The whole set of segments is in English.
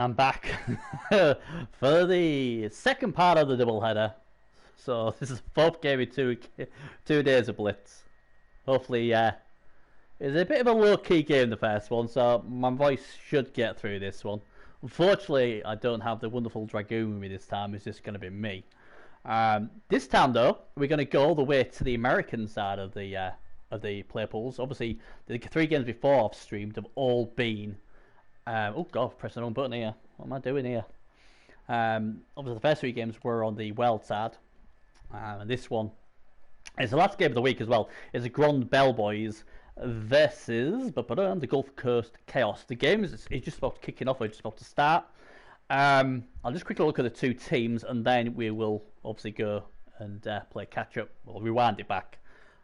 I'm back for the second part of the doubleheader. So this is the fourth game in 2 days of Blitz. Hopefully, it's a bit of a low-key game, the first one, so my voice should get through this one. Unfortunately, I don't have the wonderful Dragoon with me this time. It's just going to be me. This time, though, we're going to go all the way to the American side of the play pools. Obviously, the 3 games before I've streamed have all been. Oh god, I've pressed the wrong button here. What am I doing here? Obviously, the first 3 games were on the World side, and this one is the last game of the week as well. It's the Ghrond Bellboys versus the Gulf Coast Chaos. The game is just about kicking off. It's just about to start. I'll just quickly look at the 2 teams, and then we will obviously go and play catch up. We'll rewind it back,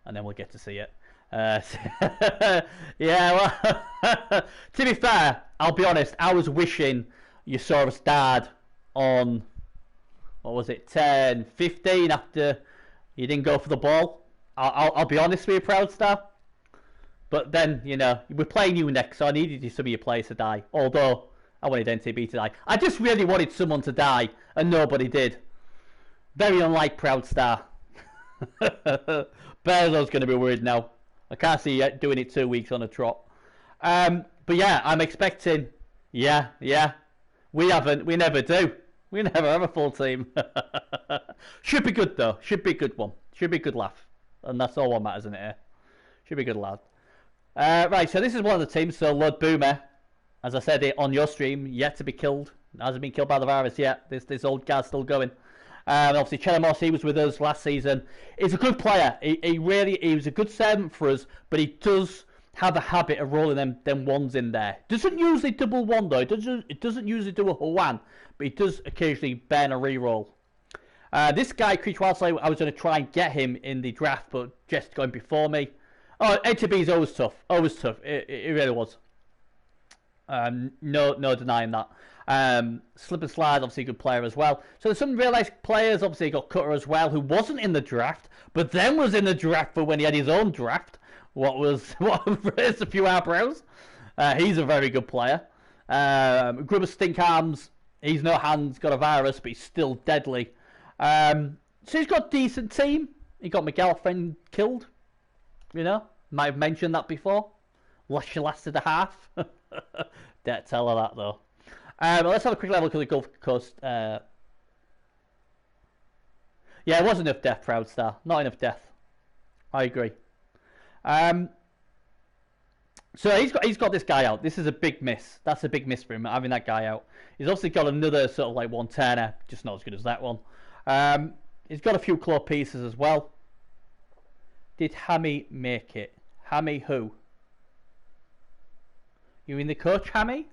and then we'll get to see it. Yeah, well, to be fair, I'll be honest, I was wishing you saw us start on, what was it, 10-15 after you didn't go for the ball. I'll be honest with you, Proud Star. But then, you know, we're playing you next, so I needed some of your players to die. Although, I wanted NTB to die. I just really wanted someone to die, and nobody did. Very unlike Proud Star. Bearzo's going to be worried now. I can't see you doing it 2 weeks on a trot. But yeah, I'm expecting. Yeah. We never do. We never have a full team. Should be good though. Should be a good one. Should be a good laugh. And that's all what matters, isn't it? Should be a good lad. Right, so this is one of the teams. So Lord Boomer, as I said it on your stream, yet to be killed. Hasn't been killed by the virus yet. This old guy's still going. Obviously, Chelamorse, he was with us last season. He's a good player. He was a good servant for us, but he does have a habit of rolling them ones in there. Doesn't usually double one though. It doesn't usually do a one, but he does occasionally burn a reroll. This guy, Creech Wildslave, I was going to try and get him in the draft, but just going before me. Oh, ATB is always tough. Always tough. It really was. No denying that. Slip and Slide, obviously a good player as well. So there's some real nice players. Obviously, you got Cutter as well, who wasn't in the draft, but then was in the draft for when he had his own draft. What raised a few eyebrows. He's a very good player. Grubber Stink Arms, he's no hands, got a virus, but he's still deadly. So he's got a decent team. He got my girlfriend killed. You know, might have mentioned that before. She lasted a half. Don't tell her that though. Let's have a quick level look at the Gulf Coast. Yeah, it wasn't enough death, Proud Star. Not enough death. I agree. So he's got this guy out. This is a big miss. That's a big miss for him, having that guy out. He's also got another sort of like one turner, just not as good as that one. He's got a few claw pieces as well. Did Hammy make it? Hammy who? You in the coach, Hammy?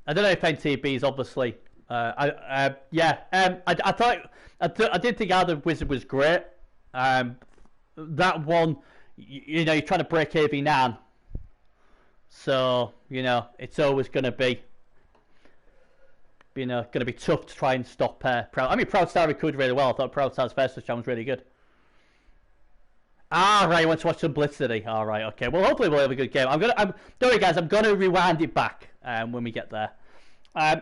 I don't know if NTB is obviously. I thought I did think Adam Wizard was great. That one, you know, you're trying to break AV9, so you know it's always going to be, going to be tough to try and stop Proud. I mean, Proud Star recruited really well. I thought Proud Star's first touchdown was really good. Right, you want to watch some Blitz today? All right, okay. Well, hopefully we'll have a good game. Don't worry, guys. I'm gonna rewind it back when we get there. I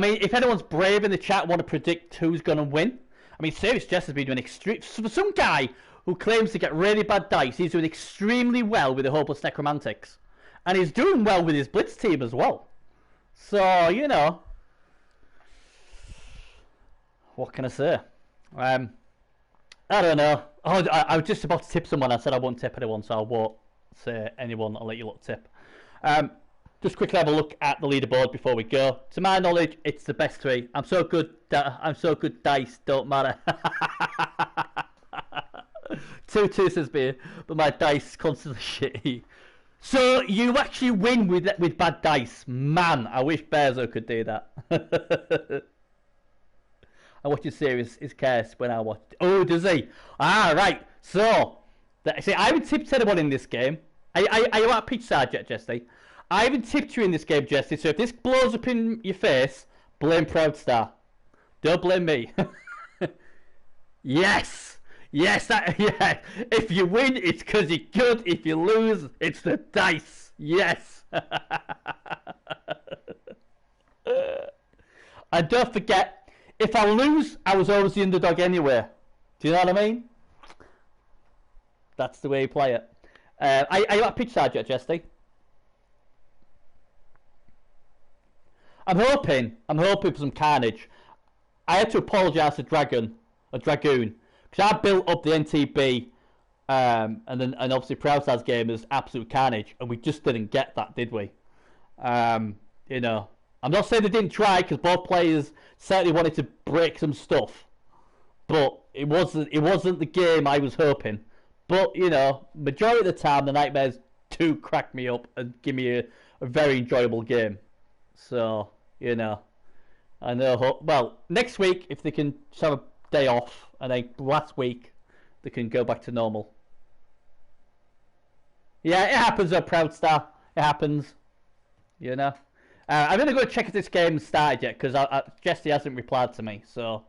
mean, if anyone's brave in the chat, want to predict who's gonna win? I mean, Serious Jess has been doing extreme. For some guy who claims to get really bad dice, he's doing extremely well with the Hopeless Necromantics, and he's doing well with his Blitz team as well. So you know, what can I say? I don't know. Oh, I was just about to tip someone. I said I won't tip anyone, so I won't say anyone. I'll let you lot tip. Just quickly have a look at the leaderboard before we go. To my knowledge, it's the best 3. I'm so good. Dice don't matter. 2-2 says beer, but my dice constantly shitty. So you actually win with bad dice, man. I wish Bearzo could do that. I watch his series, his curse when I watch. Oh, does he? Right. So, see, I haven't tipped anyone in this game. Are you at pitch side yet, Jesse? I haven't tipped you in this game, Jesse. So if this blows up in your face, blame Proud Star. Don't blame me. Yes! Yes, that, yeah. If you win, it's because you're good. If you lose, it's the dice. Yes! And don't forget, if I lose, I was always the underdog anyway. Do you know what I mean? That's the way you play it. Are you at pitch side yet, Jesty? I'm hoping for some carnage. I had to apologise to Dragoon, because I built up the NTB, and obviously Proudstars game is absolute carnage, and we just didn't get that, did we? You know, I'm not saying they didn't try, because both players certainly wanted to break some stuff, but it wasn't the game I was hoping. But you know, majority of the time, the Nightmares do crack me up and give me a very enjoyable game. So you know, I know. Well, next week if they can just have a day off, and then last week they can go back to normal. Yeah, it happens. A Proudstar, it happens. You know, I'm gonna go check if this game started yet because Jesse hasn't replied to me, so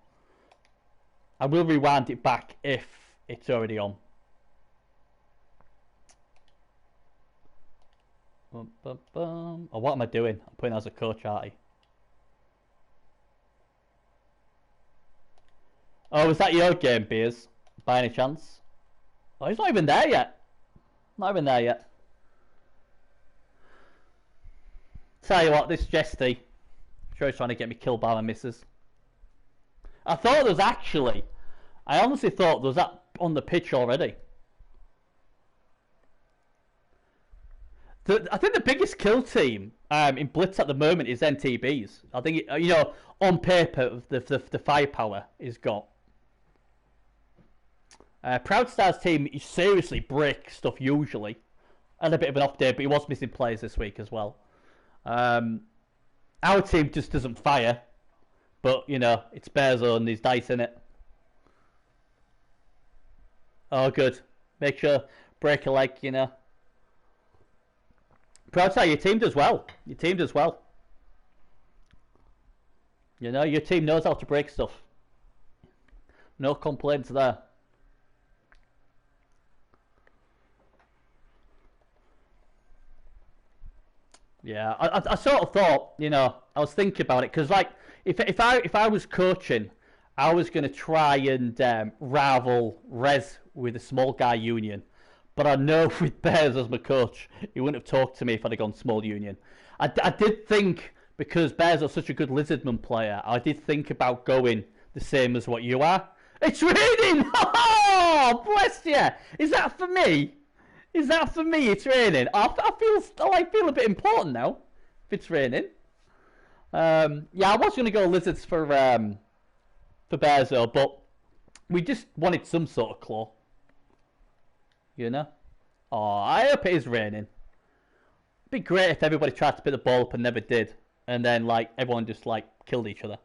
I will rewind it back if it's already on. Oh, what am I doing? I'm putting as a coach, aren't I? Oh, is that your game, Beers? By any chance? Oh, he's not even there yet. Not even there yet. Tell you what, this Jesty. I'm sure he's trying to get me killed by my missus. I thought there was actually. I honestly thought there was that on the pitch already. I think the biggest kill team in Blitz at the moment is NTBs. I think, you know, on paper, the firepower is got. Proudstar's team seriously break stuff usually. Had a bit of an off day, but he was missing players this week as well. Our team just doesn't fire. But, you know, it's Bear Zone, there's dice in it. Oh, good. Make sure, break a leg, you know. Proudstar, your team does well. Your team does well. You know, your team knows how to break stuff. No complaints there. Yeah, I sort of thought, you know, I was thinking about it because, like, if I was coaching, I was going to try and rival Rez with a small guy union. But I know with Bears as my coach, he wouldn't have talked to me if I'd have gone small union. I did think, because Bears are such a good Lizardman player, I did think about going the same as what you are. It's raining! Oh, bless you! Is that for me? Is that for me? It's raining. I feel a bit important now. If it's raining. Yeah, I was going to go Lizards for Bears though, but we just wanted some sort of claw. You know? Oh, I hope it is raining. It'd be great if everybody tried to pick the ball up and never did. And then, like, everyone just, like, killed each other.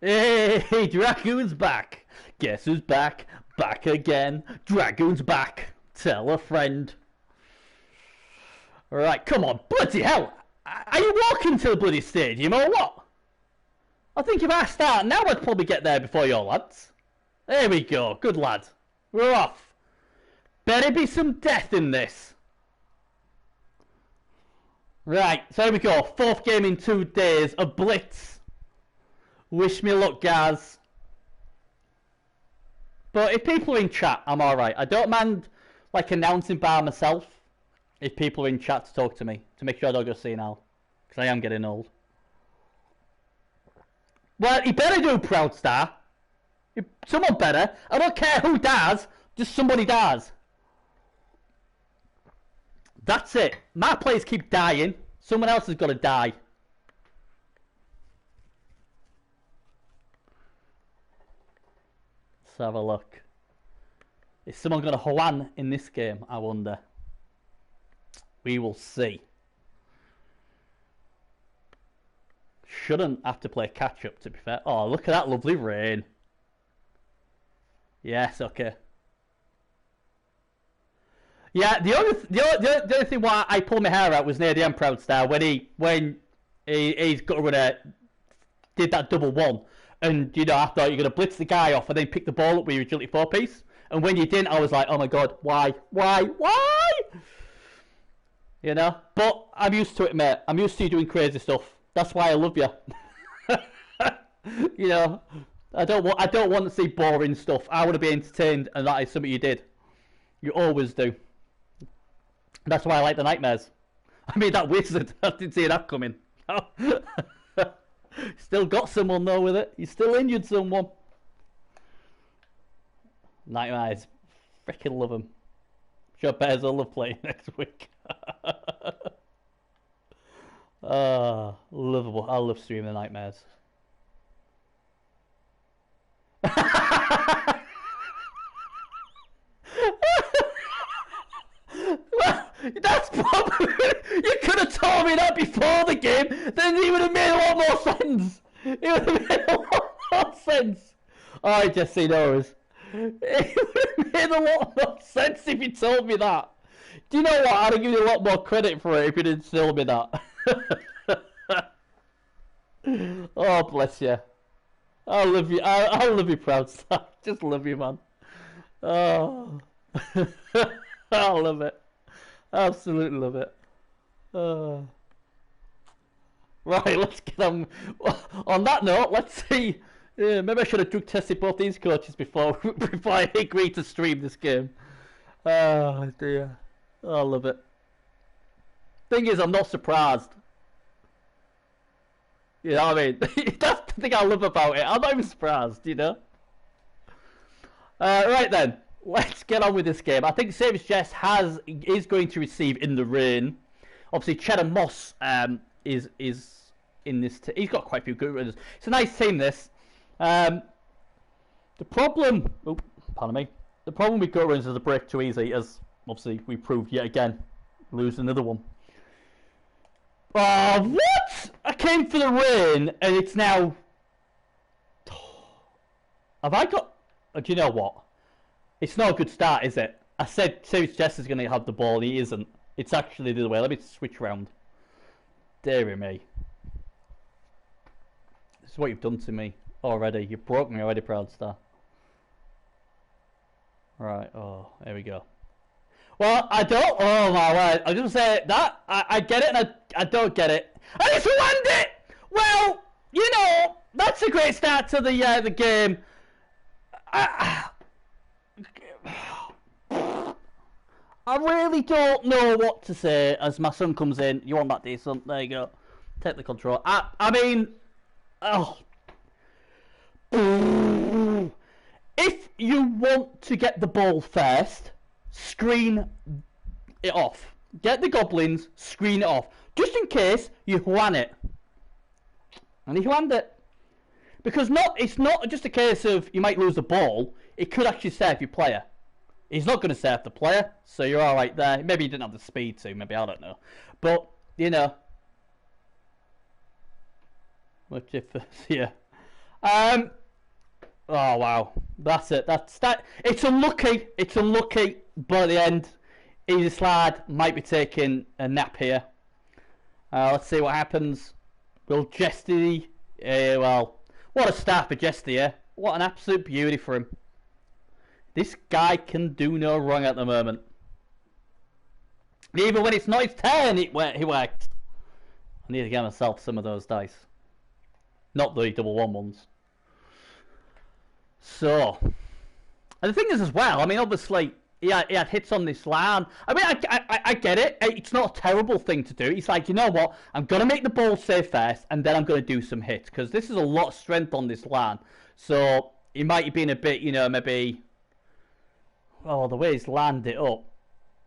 Hey, Dragoon's back. Guess who's back? Back again. Dragoon's back. Tell a friend. Alright, come on. Bloody hell. Are you walking to the bloody stadium or what? I think if I start now, I'd probably get there before your lads. There we go. Good lad. We're off. Better be some death in this. Right, so here we go. 4th game in 2 days. A Blitz. Wish me luck, guys. But if people are in chat, I'm alright. I don't mind, like, announcing by myself if people are in chat to talk to me. To make sure I don't go senile. Because I am getting old. Well, he better do Proudstar. Someone better. I don't care who does. Just somebody does. That's it. My players keep dying. Someone else has got to die. Let's have a look. Is someone going to Juan in this game? I wonder. We will see. Shouldn't have to play catch up, to be fair. Oh, look at that lovely rain. Yes, okay. Yeah, the only thing why I pulled my hair out was near the end Proudstar when he's got to run a did that double one, and you know I thought you're gonna blitz the guy off and then pick the ball up with your agility 4-piece, and when you didn't, I was like, oh my god, why? You know, but I'm used to it, mate. I'm used to you doing crazy stuff. That's why I love you. You know, I don't want to see boring stuff. I want to be entertained, and that is something you did. You always do. That's why I like the nightmares. I mean, that wizard, I didn't see that coming. Still got someone though with it. You still injured someone. Nightmares. Freaking love them. Sure Bears will love playing next week. Lovable. I love streaming nightmares. Well, that's probably... You could have told me that before the game, then it would have made a lot more sense. It would have made a lot more sense. Alright, Jesse knows. It would have made a lot more sense if you told me that. Do you know what? I'd have given you a lot more credit for it if you didn't tell me that. Oh, bless you. I love you. I love you, proud star. Just love you, man. Oh. I love it. Absolutely love it. Right, let's get on. On that note, let's see. Maybe I should have drug tested both these coaches before I agreed to stream this game. Oh dear. I love it. Thing is, I'm not surprised. You know what I mean? That's the thing I love about it. I'm not even surprised, you know? Right then. Let's get on with this game. I think Savage Jess is going to receive In the Rain. Obviously, Cheddar Moss is in this. He's got quite a few good runners. It's a nice team, this. The problem... Oh, pardon me. The problem with gut runners is the break too easy, as obviously we proved yet again. Lose another one. Oh, what? I came for the rain, and it's now... Have I got... Do you know what? It's not a good start, is it? I said Savage Jess is going to have the ball, and he isn't. It's actually the other way. Let me switch around. Dear me. This is what you've done to me already. You broke me already, Proud Star. Right, oh, there we go. Well, I don't... Oh, my word. I was going to say that. I get it, and I don't get it. I just land it! Well, you know, that's a great start to the game. I really don't know what to say as my son comes in. You want that, decent? There you go. Take the control. I mean... Oh. If you want to get the ball first, screen it off. Get the goblins, screen it off. Just in case you whan it. And he whanned it. Because it's not just a case of you might lose the ball. It could actually save your player. He's not going to save the player, so you're alright there. Maybe you didn't have the speed to, maybe, I don't know. But, you know. What if, yeah. Oh, wow. That's it. It's unlucky. It's unlucky, but at the end, Easy Slide might be taking a nap here. Let's see what happens. Will Jesty... well, what a start for Jesty here. What an absolute beauty for him. This guy can do no wrong at the moment. Even when it's not his turn, he works. I need to get myself some of those dice. Not the double one ones. So, and the thing is as well, I mean, obviously, he had hits on this line. I mean, I get it. It's not a terrible thing to do. He's like, you know what? I'm going to make the ball safe first, and then I'm going to do some hits. Because this is a lot of strength on this line. So, he might have been a bit, you know, maybe... Oh, the way he's landed it up,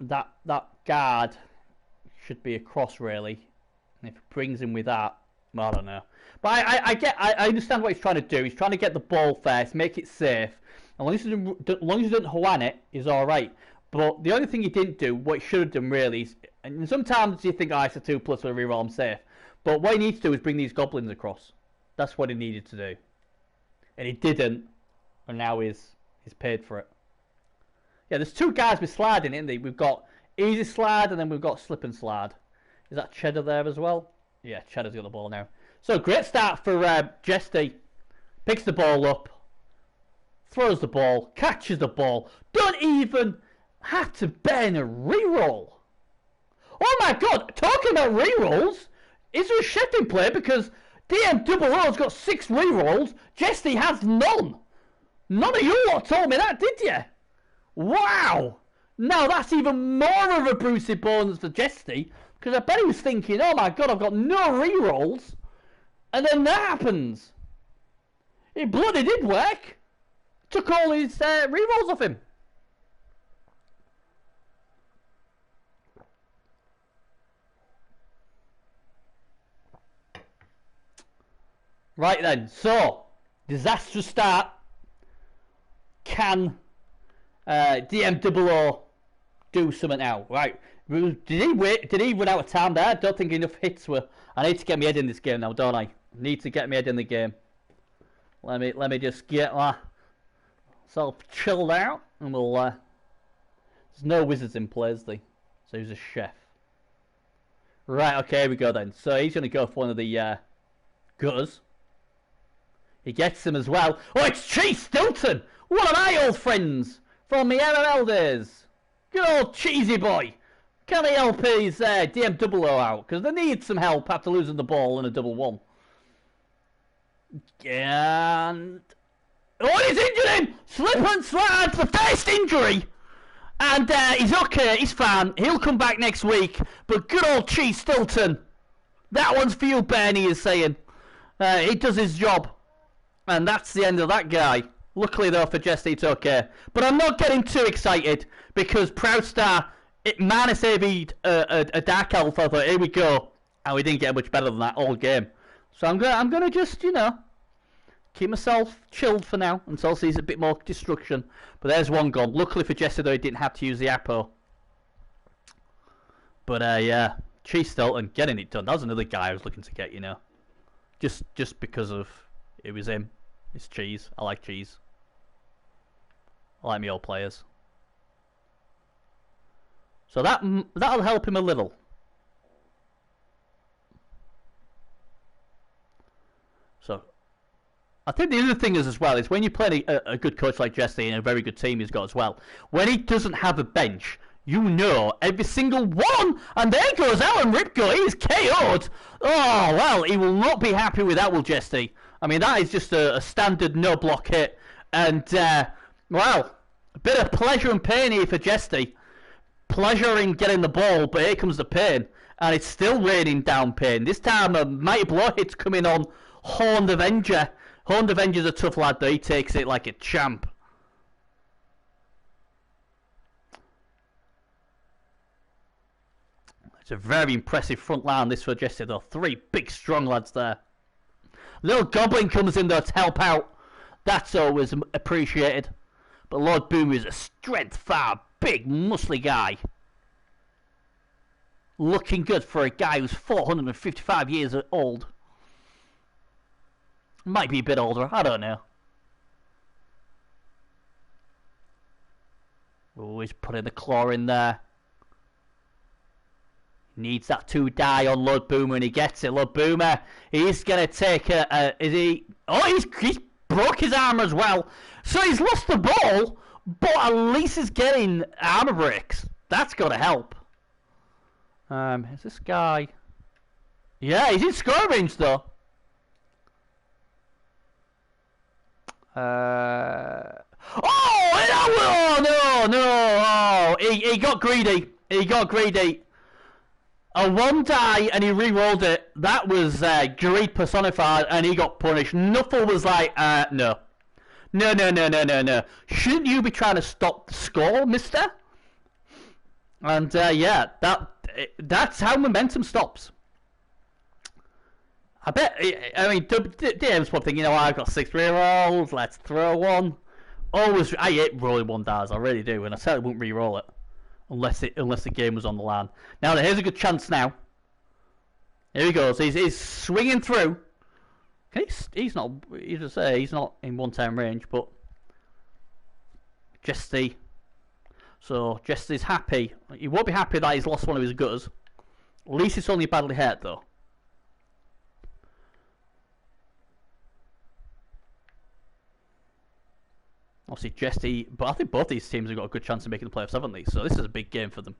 that guard should be across, really. And if it brings him with that, I don't know. But I understand what he's trying to do. He's trying to get the ball first, make it safe. As long as he doesn't whan it, he's all right. But the only thing he didn't do, what he should have done really, is, and sometimes you think, oh, it's a 2+ with a reroll, I'm safe. But what he needs to do is bring these goblins across. That's what he needed to do. And he didn't, and now he's paid for it. Yeah, there's two guys with sliding, isn't there? We've got Easy Slide, and then we've got Slip and Slide. Is that Cheddar there as well? Yeah, Cheddar's got the ball now. So great start for Jesty. Picks the ball up, throws the ball, catches the ball, don't even have to burn a reroll. Oh my god, talking about rerolls, is there a shifting play? Because DM00's got 6 rerolls, Jesty has none. None of you lot told me that, did you? Wow! Now that's even more of a Brucey bonus for Jesty, because I bet he was thinking, oh my god, I've got no rerolls. And then that happens. It bloody did work. Took all his rerolls off him. Right then, so disastrous start. Can DM00 do something now? Right. Did he run out of time there? I don't think enough hits were. I need to get my head in this game now, don't I? Need to get my head in the game. Let me just get myself chilled out, and we'll. There's no wizards in play, is there? So he's a chef. Right. Okay. Here we go then. So he's gonna go for one of the gutters. He gets him as well. Oh, it's Cheese Stilton! One of my old friends from the MML days. Good old cheesy boy. Can he help his DM00 out? Because they need some help after losing the ball in a 1-1. And... oh, he's injured him! Slip and slide for first injury! And he's okay, he's fine. He'll come back next week. But good old Cheese Stilton. That one's for you, Bernie is saying. He does his job. And that's the end of that guy. Luckily, though, for Jesty, it's okay. But I'm not getting too excited, because Proudstar, it minus AV'd a Dark Elf. I thought, here we go. And we didn't get much better than that all game. So I'm gonna just, you know, keep myself chilled for now until I see a bit more destruction. But there's one gone. Luckily for Jesty, though, he didn't have to use the Apo. But, yeah, Cheese Stilton, getting it done. That was another guy I was looking to get, you know. Just because of it was him. It's Cheese. I like Cheese. I like me old players. So that'll help him a little. So I think the other thing is as well is when you play a good coach like Jesse and a very good team he's got as well, when he doesn't have a bench, you know every single one, and there goes Alan Ripco. He's KO'd. Oh well, he will not be happy with that, will Jesse. I mean, that is just a standard no block hit, and well, a bit of pleasure and pain here for Jesty. Pleasure in getting the ball, but here comes the pain. And it's still raining down pain. This time a mighty blow hit's coming on Horned Avenger. Horned Avenger's a tough lad though, he takes it like a champ. It's a very impressive front line this for Jesty though. 3 big strong lads there. Little Goblin comes in though to help out. That's always appreciated. But Lord Boomer is a strength far, big, muscly guy. Looking good for a guy who's 455 years old. Might be a bit older, I don't know. Oh, he's putting the claw in there. Needs that 2 die on Lord Boomer, and he gets it. Lord Boomer, he's going to take a... is he... oh, he's broke his arm as well. So he's lost the ball, but at least he's getting armor breaks. That's got to help. Is this guy... yeah, he's in score range, though. Oh, no. Oh, he got greedy. He got greedy. A 1 die and he re-rolled it. That was greed personified, and he got punished. Nuffle was like, no. No. Shouldn't you be trying to stop the score, mister? And yeah, that's how momentum stops. I bet, I mean, DM's probably thinking, you know, I've got 6 rerolls, let's throw one. Always, I hate rolling 1 dies, I really do, and I certainly wouldn't re-roll it. Unless the game was on the line. Now, here's a good chance now. Here he goes, he's swinging through. He's not in 1-time range, but Jesty. So Jesty's happy. He won't be happy that he's lost one of his gutters. At least it's only badly hurt though. Obviously, Jesty, but I think both these teams have got a good chance of making the playoffs, haven't they? So this is a big game for them.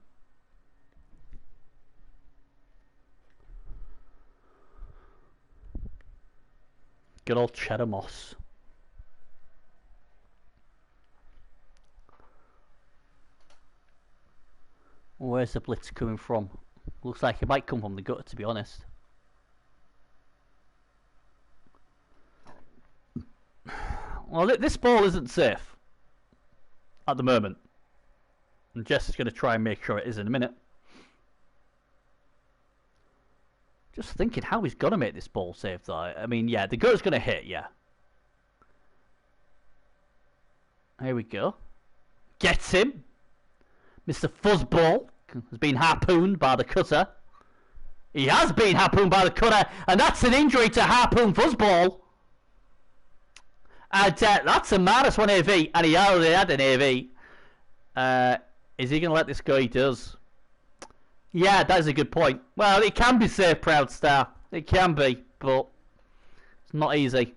Good old Cheddar Moss. Where's the blitz coming from? Looks like it might come from the gutter, to be honest. Well, this ball isn't safe at the moment. And Jess is going to try and make sure it is in a minute. Just thinking how he's going to make this ball safe, though. I mean, yeah, the gutter's going to hit, yeah. Here we go. Gets him. Mr. Fuzzball has been harpooned by the cutter. He has been harpooned by the cutter, and that's an injury to Harpoon Fuzzball. And that's a -1 AV, and he already had an AV. Is he going to let this go? He does. Yeah, that is a good point. Well, it can be safe, Proud Star. It can be, but it's not easy.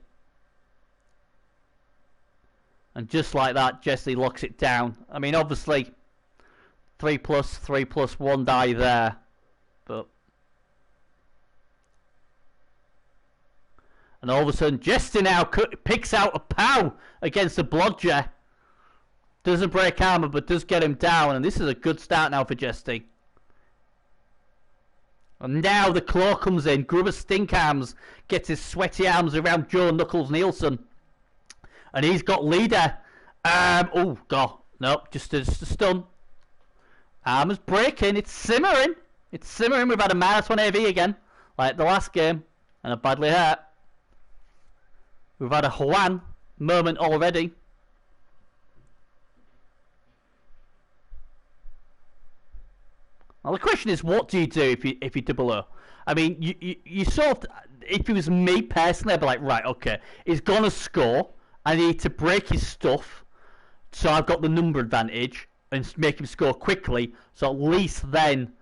And just like that, Jesse locks it down. I mean, obviously, 3+3+, 1 die there. But... And all of a sudden, Jesse now picks out a POW against the Blodger. Doesn't break armor, but does get him down. And this is a good start now for Jesse. And now the claw comes in. Grubber Stink Arms gets his sweaty arms around Joe Knuckles Nielsen. And he's got leader. Oh, God. Nope, just a stun. Armor's breaking. It's simmering. It's simmering. We've had a -1 AV again. Like the last game. And a badly hurt. We've had a Juan moment already. Well, the question is, what do you do if you double O? I mean, you sort of, if it was me personally, I'd be like, right, okay, he's gonna score. I need to break his stuff, so I've got the number advantage and make him score quickly. So at least then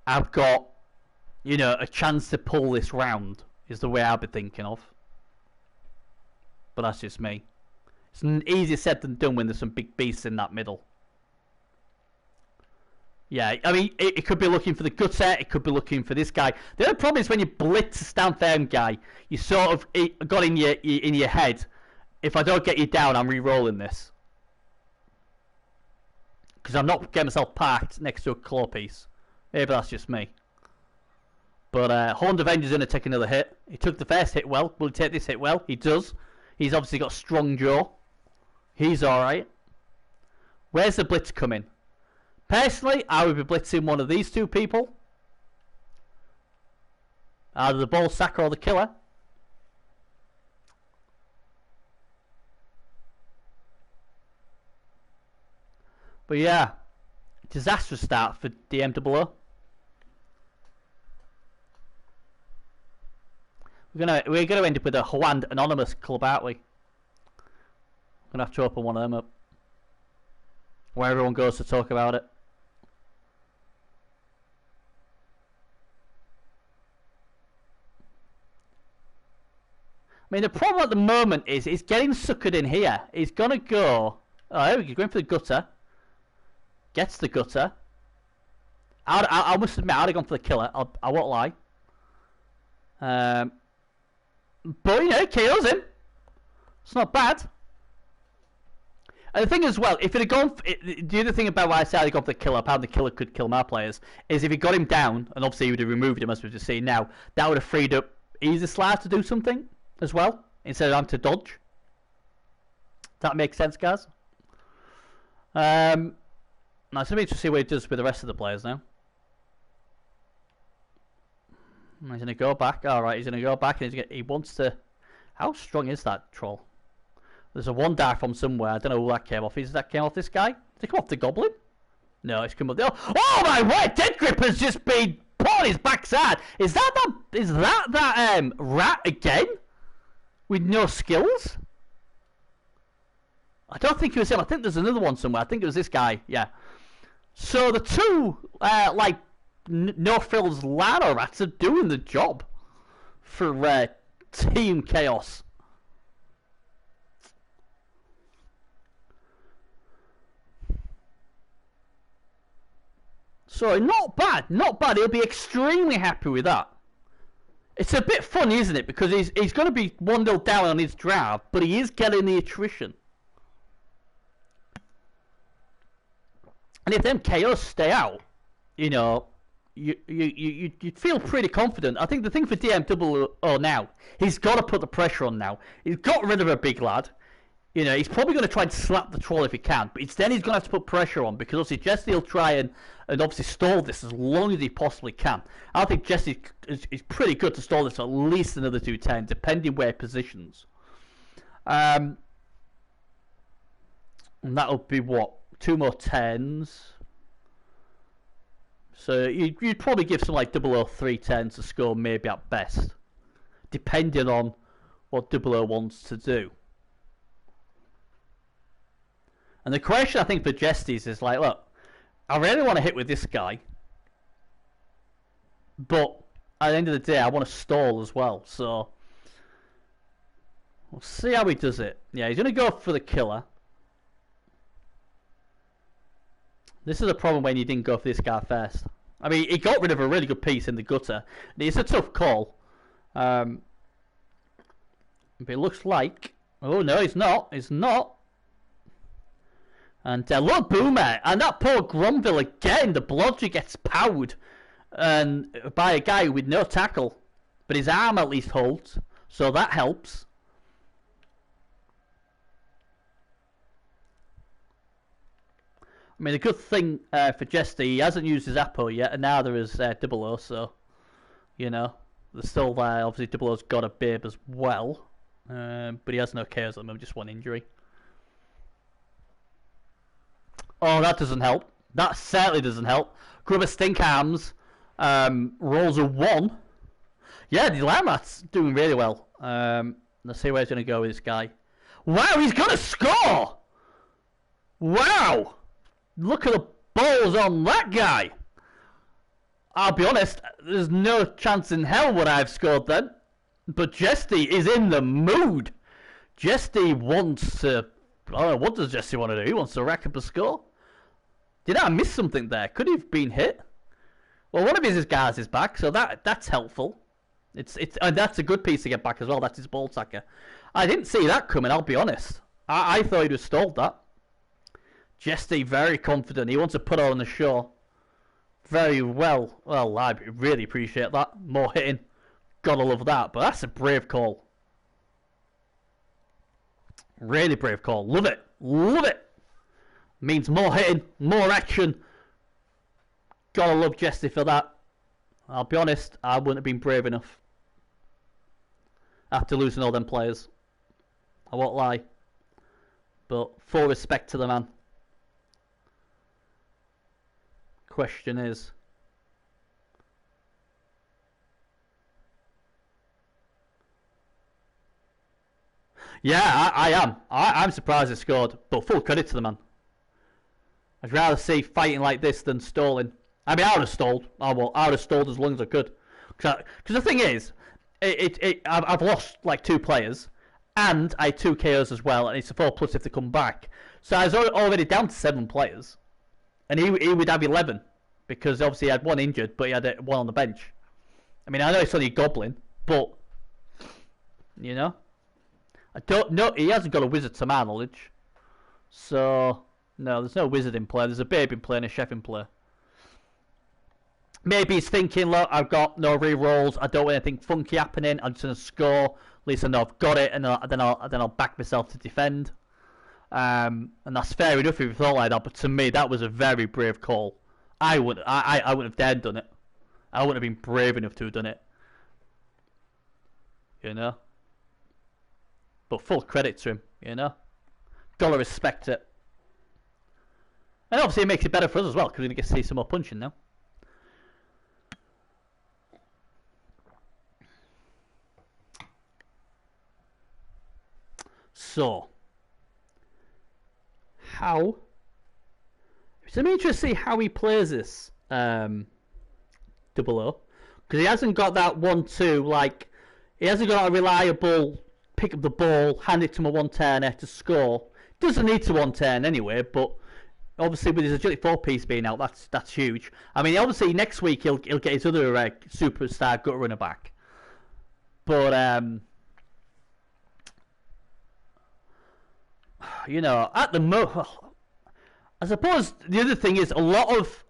I've got, you know, a chance to pull this round. Is the way I'd be thinking of. But that's just me. It's easier said than done when there's some big beasts in that middle. Yeah, I mean, it could be looking for the gutter, it could be looking for this guy. The other problem is when you blitz a stand firm guy, you sort of got in your head, if I don't get you down, I'm re-rolling this. Because I'm not getting myself parked next to a claw piece. Maybe that's just me. But Horned Avenger's going to take another hit. He took the first hit well. Will he take this hit well? He does. He's obviously got a strong jaw. He's alright. Where's the blitz coming? Personally, I would be blitzing one of these two people. Either the ball sacker or the killer. But yeah, disastrous start for DMWO. We're gonna end up with a Juan Anonymous club, aren't we? We're gonna have to open one of them up. Where everyone goes to talk about it. I mean, the problem at the moment is he's getting suckered in here. He's gonna go. Oh, here we go. Going for the gutter. Gets the gutter. I must admit, I'd have gone for the killer. I won't lie. But you know, KOs him. It's not bad. And the thing as well, if it had gone, the other thing about why I said I'd gone for the killer, how the killer could kill my players, is if he got him down, and obviously he would have removed him as we've just seen now, that would have freed up Easy Slide to do something as well, instead of having to dodge. That makes sense, guys. Now it's going to see what he does with the rest of the players now. He's going to go back. Alright, he's going to go back and he wants to... How strong is that troll? There's a 1 die from somewhere. I don't know who that came off. Is that came off this guy? Did it come off the goblin? No, it's come off the... Oh my word! Deadgrip has just been put on his backside. Is that rat again? With no skills? I don't think it was him. I think there's another one somewhere. I think it was this guy. Yeah. So the two, no frills ladder rats are doing the job for Team Chaos. So not bad, not bad. He'll be extremely happy with that. It's a bit funny, isn't it? Because he's going to be 1-0 down on his draft, but he is getting the attrition. And if them KOs stay out, you know, you'd feel pretty confident. I think the thing for DMW now, he's got to put the pressure on now. He's got rid of a big lad. You know, he's probably going to try and slap the troll if he can, but instead he's going to have to put pressure on, because obviously Jesse will try and obviously stall this as long as he possibly can. I think Jesse is pretty good to stall this for at least another 210, depending where he positions. And that'll be what? 2 more 10s. So you'd probably give some like 003 10s to score maybe at best, depending on what 00 wants to do. And the question I think for Jestys is like, look, I really want to hit with this guy, but at the end of the day I want to stall as well, so we'll see how he does it. Yeah, he's going to go for the killer. This is a problem when you didn't go for this guy first. I mean, he got rid of a really good piece in the gutter. It's a tough call. But it looks like... Oh, no, he's not. He's not. And look, Boomer. And that poor Gromville again. The blodger gets powered by a guy with no tackle. But his arm at least holds. So that helps. I mean, the good thing for Jester, he hasn't used his Apo yet, and neither is 00, so, you know, there's still there. Obviously, 00's got a babe as well, but he has no KOs at the moment, just 1 injury. Oh, that doesn't help. That certainly doesn't help. Grubber Stink Arms rolls a 1. Yeah, the Lamrat's doing really well. Let's see where he's going to go with this guy. Wow, he's going to score! Wow! Look at the balls on that guy. I'll be honest, there's no chance in hell would I have scored then. But Jesty is in the mood. Jesty wants to... I don't know, what does Jesty want to do? He wants to rack up a score. Did I miss something there? Could he have been hit? Well, one of his guys is back, so that's helpful. And that's a good piece to get back as well. That's his ball tacker. I didn't see that coming, I'll be honest. I thought he'd have stalled that. Jesty very confident. He wants to put her on the show. Very well. Well, I really appreciate that. More hitting. Gotta love that. But that's a brave call. Really brave call. Love it. Love it. Means more hitting. More action. Gotta love Jesty for that. I'll be honest. I wouldn't have been brave enough. After losing all them players. I won't lie. But full respect to the man. Question is, yeah, I am. I'm surprised he scored, but full credit to the man. I'd rather see fighting like this than stalling. I mean, I would have stalled. I would have stalled as long as I could. Because the thing is, I've lost like 2 players, and I had 2 KOs as well, and it's a 4+ if they come back. So I was already down to 7 players. And he would have 11, because obviously he had 1 injured, but he had 1 on the bench. I mean, I know it's only a goblin, but, you know. I don't know, he hasn't got a wizard to my knowledge. So, no, there's no wizard in play. There's a babe in play and a chef in play. Maybe he's thinking, look, I've got no re-rolls, I don't want anything funky happening, I'm just going to score, at least I know I've got it, and then I'll back myself to defend. And that's fair enough if you thought like that, but to me that was a very brave call. I wouldn't have dared done it. I wouldn't have been brave enough to have done it. You know? But full credit to him, you know? Gotta respect it. And obviously it makes it better for us as well, because we're going to get to see some more punching now. So, it's interesting to see how he plays this 00, because he hasn't got that 1-2, like, he hasn't got a reliable pick up the ball, hand it to him a 1-turner to score. Doesn't need to 1-turn anyway, but Obviously, with his agility 4-piece being out, that's huge. I mean, obviously next week he'll get his other superstar gut runner back. But you know, at the moment, I suppose the other thing is a lot of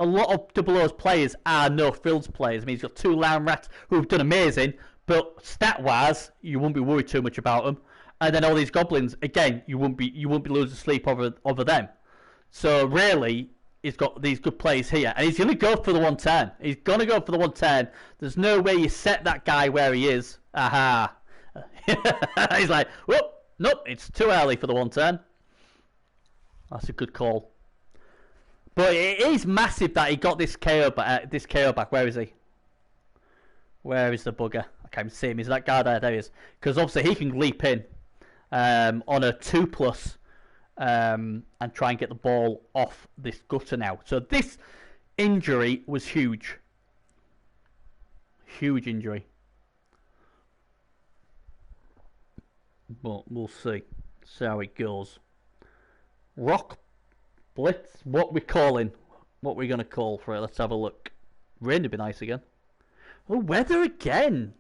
Double O's players are no frills players. I mean, he's got 2 Lamb Rats who've done amazing, but stat wise, you wouldn't be worried too much about them. And then all these goblins, again, you wouldn't be losing sleep over them. So really, he's got these good players here, and he's going to go for the 110. He's going to go for the 110. There's no way you set that guy where he is. Aha! He's like, whoop, nope, it's too early for the 110. That's a good call. But it is massive that he got this KO back. Where is he? Where is the bugger? I can't even see him. Is that guy there? There he is. Because obviously he can leap in on a 2+. And try and get the ball off this gutter now. So this injury was huge. Huge injury. But we'll see. See how it goes. Rock Blitz. What we calling? What we're going to call for it? Let's have a look. Rain would be nice again. Oh, weather again.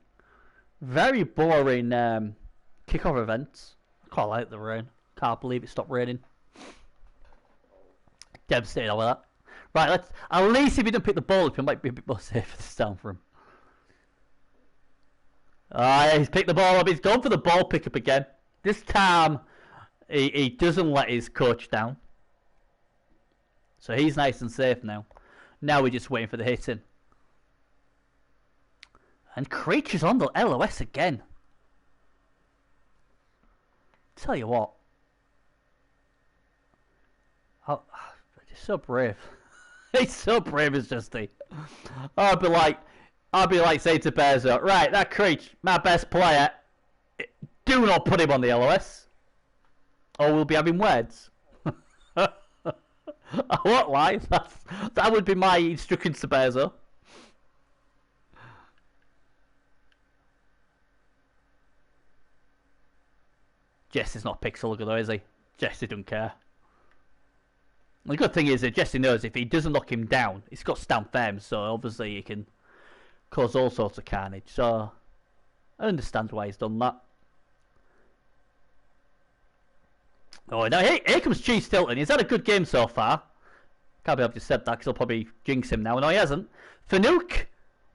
Very boring kickoff events. I quite like the rain. Can't believe it stopped raining. Devastated over that. Right, let's at least if he doesn't pick the ball up, it might be a bit more safe this time for him. He's picked the ball up. He's gone for the ball pickup again. This time, he doesn't let his coach down. So he's nice and safe now. Now we're just waiting for the hitting. And Creature's on the LOS again. Tell you what. Oh, he's so brave. He's so brave as just he. I'd be like saying to Bearzo, right, that Creech, my best player, do not put him on the LOS, or we'll be having words. I won't lie, that would be my instructions to Bearzo. Jesse's not pixel looker though, is he? Jesse don't care. The good thing is that Jesse knows if he doesn't knock him down, he's got stamp them, so obviously he can cause all sorts of carnage. So I understand why he's done that. Oh, now here comes Cheese Stilton. He's had a good game so far. Can't believe I've just said that because he'll probably jinx him now. No, he hasn't. Fanuc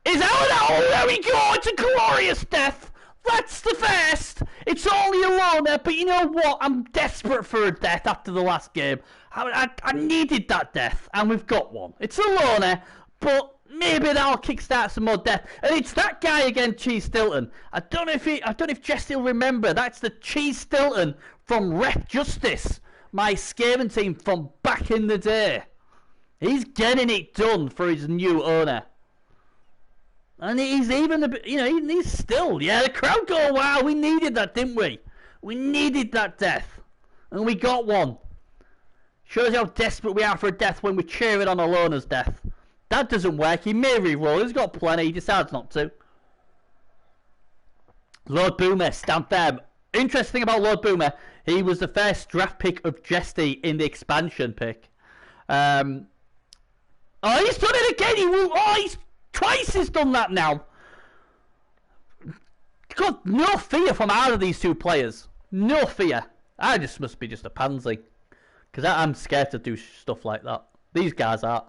is out. Oh, there we go. It's a glorious death. That's the first. It's only a loner, but you know what? I'm desperate for a death after the last game. I needed that death, and we've got one. It's a loner, but maybe that'll kickstart some more death. And it's that guy again, Cheese Stilton. I don't know if Jesse will remember. That's the Cheese Stilton from Rep Justice, my Skaven team from back in the day. He's getting it done for his new owner. And he's even, he's still, the crowd go, wow, we needed that, didn't we? We needed that death. And we got one. Shows you how desperate we are for a death when we cheer it on a loner's death. That doesn't work. He may re-roll. He's got plenty. He decides not to. Lord Boomer, stand firm. Interesting thing about Lord Boomer, he was the first draft pick of Jesty in the expansion pick. Oh, he's done it again. He's twice he's done that now. Got no fear from either of these two players. No fear. I just must be just a pansy. Because I'm scared to do stuff like that. These guys aren't.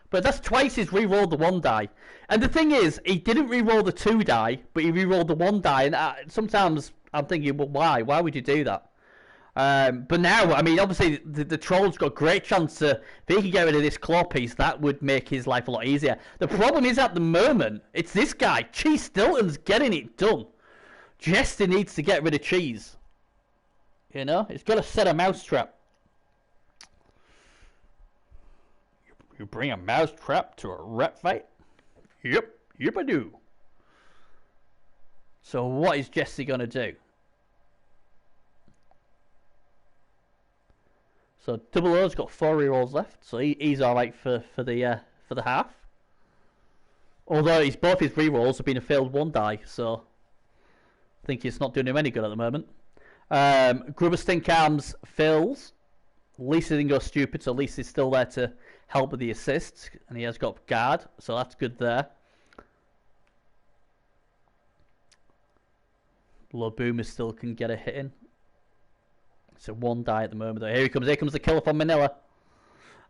But that's twice he's re-rolled the 1 die. And the thing is, he didn't re-roll the 2 die, but he re-rolled the 1 die. And sometimes I'm thinking, well, why? Why would you do that? But now, I mean, obviously, the Troll's got a great chance to, if he can get rid of this claw piece, that would make his life a lot easier. The problem is, at the moment, it's this guy. Cheese Stilton's getting it done. Jester needs to get rid of Cheese. You know? It's got to set a mousetrap. You bring a mousetrap to a rep fight? Yep I do. So what is Jesse going to do? So Double O's got 4 rerolls left, so he's alright for the half. Although both his rerolls have been a failed 1 die, so I think it's not doing him any good at the moment. Grubber Stink Arms fails. At least he didn't go stupid, so at least he's still there to help with the assists. And he has got guard, so that's good there. Low Boomer still can get a hit in. It's a one die at the moment, though. Here he comes. Here comes the killer from Manila.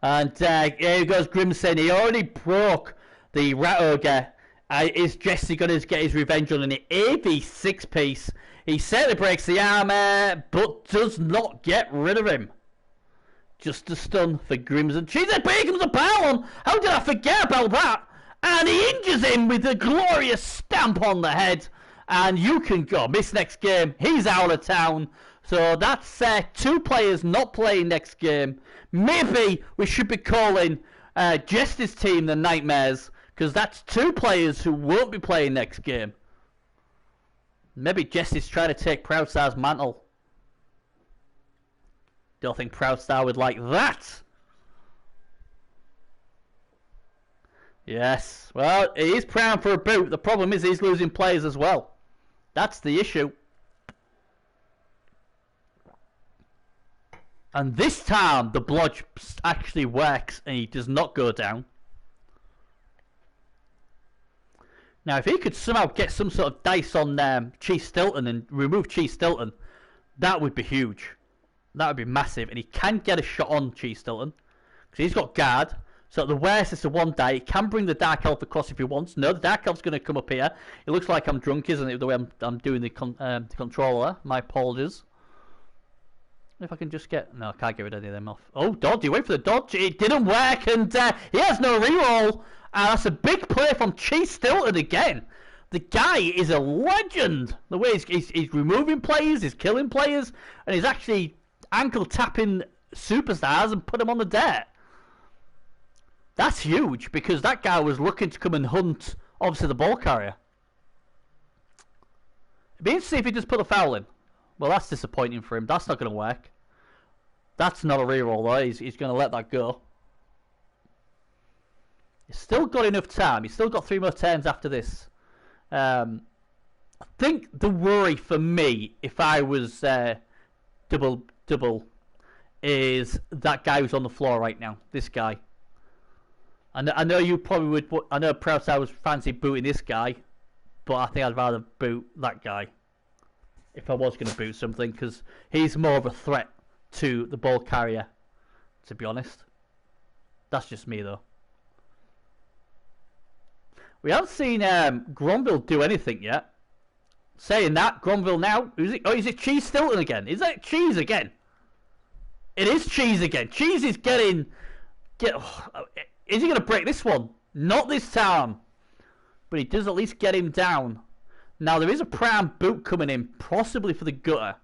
And here goes Grimsin. He already broke the Rat Ogre. Is Jesse going to get his revenge on an AV 6-piece? He certainly breaks the armor, but does not get rid of him. Just a stun for Grimsin Cheesehead. But here comes a power. How did I forget about that? And he injures him with a glorious stamp on the head. And you can go. Miss next game. He's out of town. So that's 2 players not playing next game. Maybe we should be calling Jester's team the Nightmares. Because that's 2 players who won't be playing next game. Maybe Jesse's trying to take Proudstar's mantle. Don't think Proudstar would like that. Yes. Well, he is primed for a boot. The problem is he's losing players as well. That's the issue. And this time, the blodge actually works and he does not go down. Now, if he could somehow get some sort of dice on Cheese Stilton and remove Cheese Stilton, that would be huge. That would be massive. And he can get a shot on Cheese Stilton. Because he's got guard. So at the worst, it's a 1 die. He can bring the Dark Elf across if he wants. No, the Dark Elf's going to come up here. It looks like I'm drunk, isn't it? The way I'm doing the controller. My apologies. If I can just get... No, I can't get rid of any of them off. Oh, dodge. He went for the dodge. It didn't work. And he has no reroll. And that's a big play from Cheese Stilton again. The guy is a legend. The way he's removing players, he's killing players, and he's actually ankle tapping superstars and put them on the dirt. That's huge because that guy was looking to come and hunt, obviously, the ball carrier. It'd be interesting if he just put a foul in. Well, that's disappointing for him. That's not going to work. That's not a reroll, though. He's going to let that go. He's still got enough time. He's still got 3 more turns after this. I think the worry for me, if I was double, is that guy who's on the floor right now. This guy. I know you probably would. I know Proudstar was fancy booting this guy, but I think I'd rather boot that guy if I was going to boot something, because he's more of a threat to the ball carrier, to be honest. That's just me, though. We haven't seen Gronville do anything yet. Saying that, Gronville now... Is it Cheese Stilton again? Is that Cheese again? It is Cheese again. Cheese is getting... Is he going to break this one? Not this time. But he does at least get him down. Now, there is a prime boot coming in, possibly for the gutter,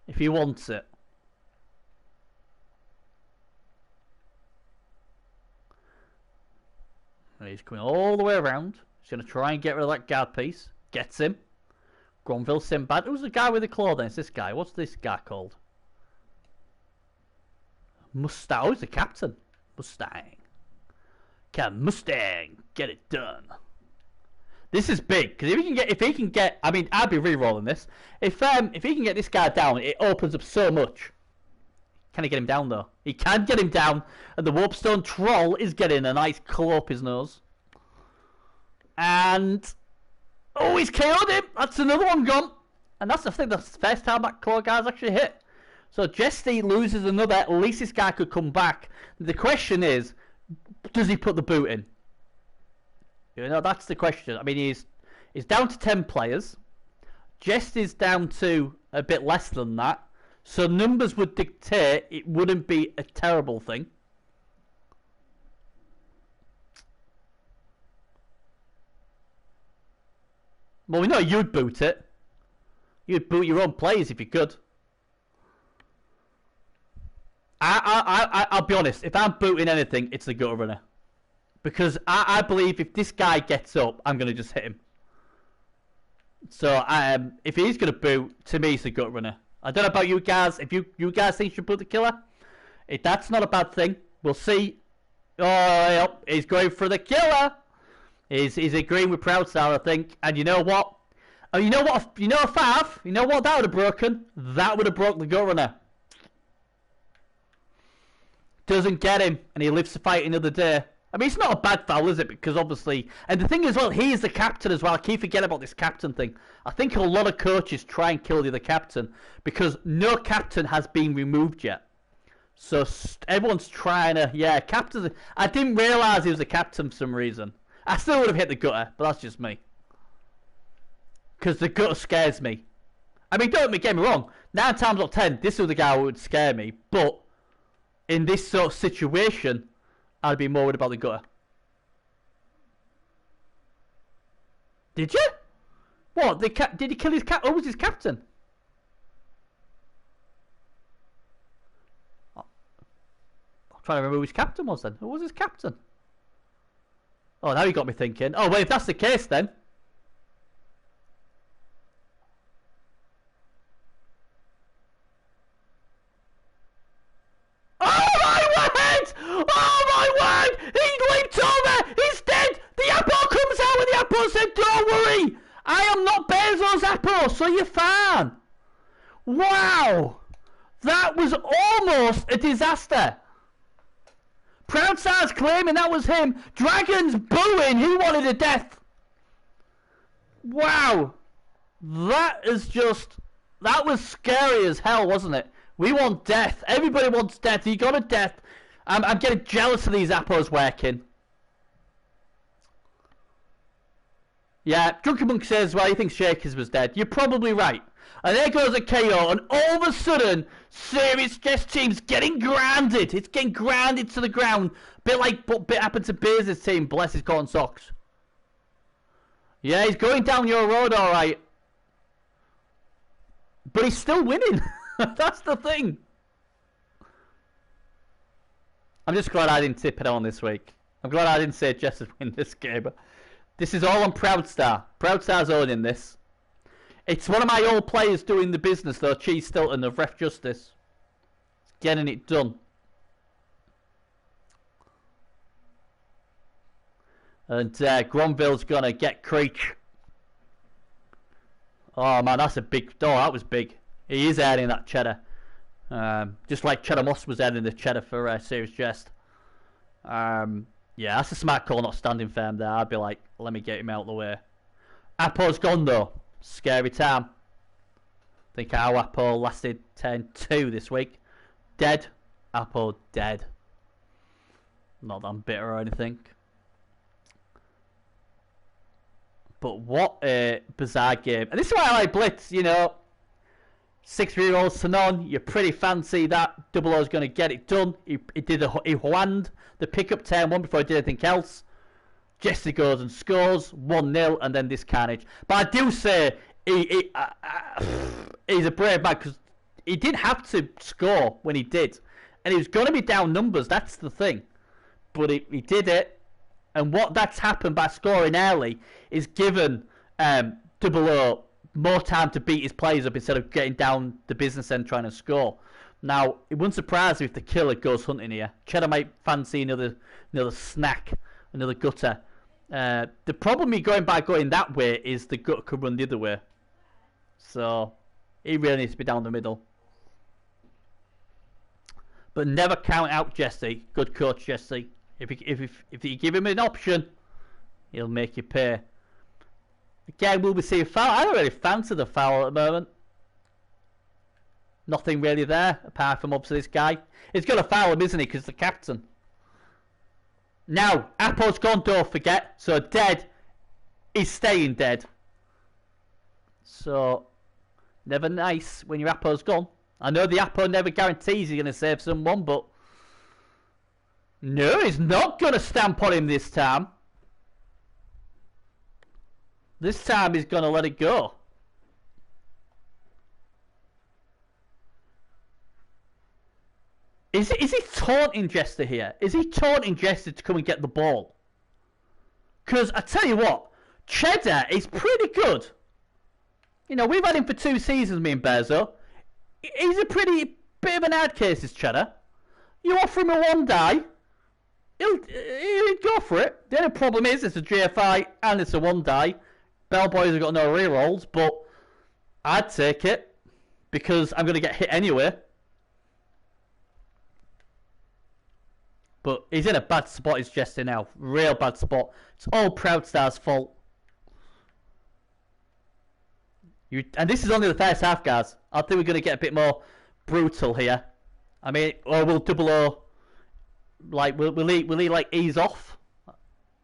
if he wants it. And he's coming all the way around. He's going to try and get rid of that guard piece. Gets him. Gronville Sinbad. Who's the guy with the claw then? It's this guy. What's this guy called? Mustang. Oh, he's the captain. Mustang. Can Mustang get it done? This is big, because if he can get, I mean, I'd be re-rolling this. If he can get this guy down, it opens up so much. Can he get him down, though? He can get him down, and the Warpstone Troll is getting a nice claw up his nose. And... oh, he's KO'd him! That's another one gone! And that's, I think, the first time that claw guy's actually hit. So Jesse loses another, at least this guy could come back. The question is, does he put the boot in? You know, that's the question. I mean, he's down to 10 players. Jest is down to a bit less than that. So numbers would dictate it wouldn't be a terrible thing. Well, we know you'd boot it. You'd boot your own players if you could. I'll be honest. If I'm booting anything, it's the gutter runner. Because I believe if this guy gets up, I'm going to just hit him. So if he's going to boot, to me, it's the gutter runner. I don't know about you guys. If you guys think you should boot the killer, if that's not a bad thing. We'll see. Oh, yep, he's going for the killer. He's agreeing with Proudstar, I think. And you know what? Oh, you know what? You know a fav? You know what that would have broken? That would have broke the gutter runner. doesn't get him, and he lives to fight another day. I mean, it's not a bad foul, is it? Because obviously, and the thing is, well, he is the captain as well. I keep forgetting about this captain thing. I think a lot of coaches try and kill the other captain because no captain has been removed yet. So everyone's trying to, yeah, captain. I didn't realise he was a captain for some reason. I still would have hit the gutter, but that's just me. Because the gutter scares me. I mean, don't get me wrong. 9 times out of 10, this was the guy who would scare me. But in this sort of situation, I'd be more worried about the gutter. Did you? What? Did he kill his cap? Who was his captain? I'm trying to remember who his captain was then. Who was his captain? Oh, now you got me thinking. Oh, well, if that's the case then. Oh my word! Oh my word! He leaped over! He's dead! The apple comes out and the apple said, don't worry! I am not Bezos' apple, so you're fine! Wow! That was almost a disaster! Proud Stars claiming that was him. Dragons booing. He wanted a death. Wow. That was scary as hell, wasn't it? We want death. Everybody wants death. You got a death. I'm getting jealous of these apples working. Yeah, Drunken Monk says, well, he thinks Shakers was dead. You're probably right. And there goes a KO, and all of a sudden, Serious Jest team's getting grounded. It's getting grounded to the ground. Bit like what happened to Beers' team, bless his cotton socks. Yeah, he's going down your road, alright. But he's still winning. That's the thing. I'm just glad I didn't tip it on this week. I'm glad I didn't say Jess would win this game. This is all on Proud Star. Proud Star's owning this. It's one of my old players doing the business, though, Cheese Stilton of Ref Justice. Getting it done. And Gronville's going to get Creech. Oh, man, that's a big... Oh, that was big. He is earning that cheddar. Just like Cheddar Moss was earning the cheddar for Serious Jest. Yeah, that's a smart call, not standing firm there. I'd be like, let me get him out of the way. Apo's gone, though. Scary time. I think our Apo lasted 10-2 this week. Dead. Apo dead. Not that I'm bitter or anything. But what a bizarre game. And this is why I like Blitz, you know. 6-3-olds to none. You're pretty fancy that. Double O's going to get it done. He whanned the pick-up turn one before he did anything else. Jesse goes and scores 1-0, and then this carnage. But I do say he's a brave man because he didn't have to score when he did, and he was going to be down numbers. That's the thing, but he did it, and what that's happened by scoring early is given Double O more time to beat his players up instead of getting down the business end trying to score. Now it wouldn't surprise me if the killer goes hunting here. Cheddar might fancy another snack. Another gutter. The problem with going that way is the gutter could run the other way. So he really needs to be down the middle. But never count out Jesse. Good coach Jesse. If you give him an option, he'll make you pay. Again, will we see a foul? I don't really fancy the foul at the moment. Nothing really there apart from obviously this guy. He's got to foul him, isn't he? Because the captain. Now, Apo's gone, don't forget. So dead is staying dead. So, never nice when your Apo's gone. I know the Apo never guarantees you're going to save someone, but... No, he's not going to stamp on him this time. This time he's going to let it go. Is he taunting Jester here? Is he taunting Jester to come and get the ball? Because I tell you what, Cheddar is pretty good. You know, we've had him for 2 seasons, me and Bezo. He's a pretty bit of an hard case, this Cheddar. You offer him a 1 die, he'll go for it. The only problem is it's a GFI and it's a 1 die. Bellboys have got no rerolls, but I'd take it because I'm going to get hit anyway. But he's in a bad spot, he's Jester now. Real bad spot. It's all Proudstar's fault. And this is only the first half, guys. I think we're going to get a bit more brutal here. I mean, or will Double O, like, will he like ease off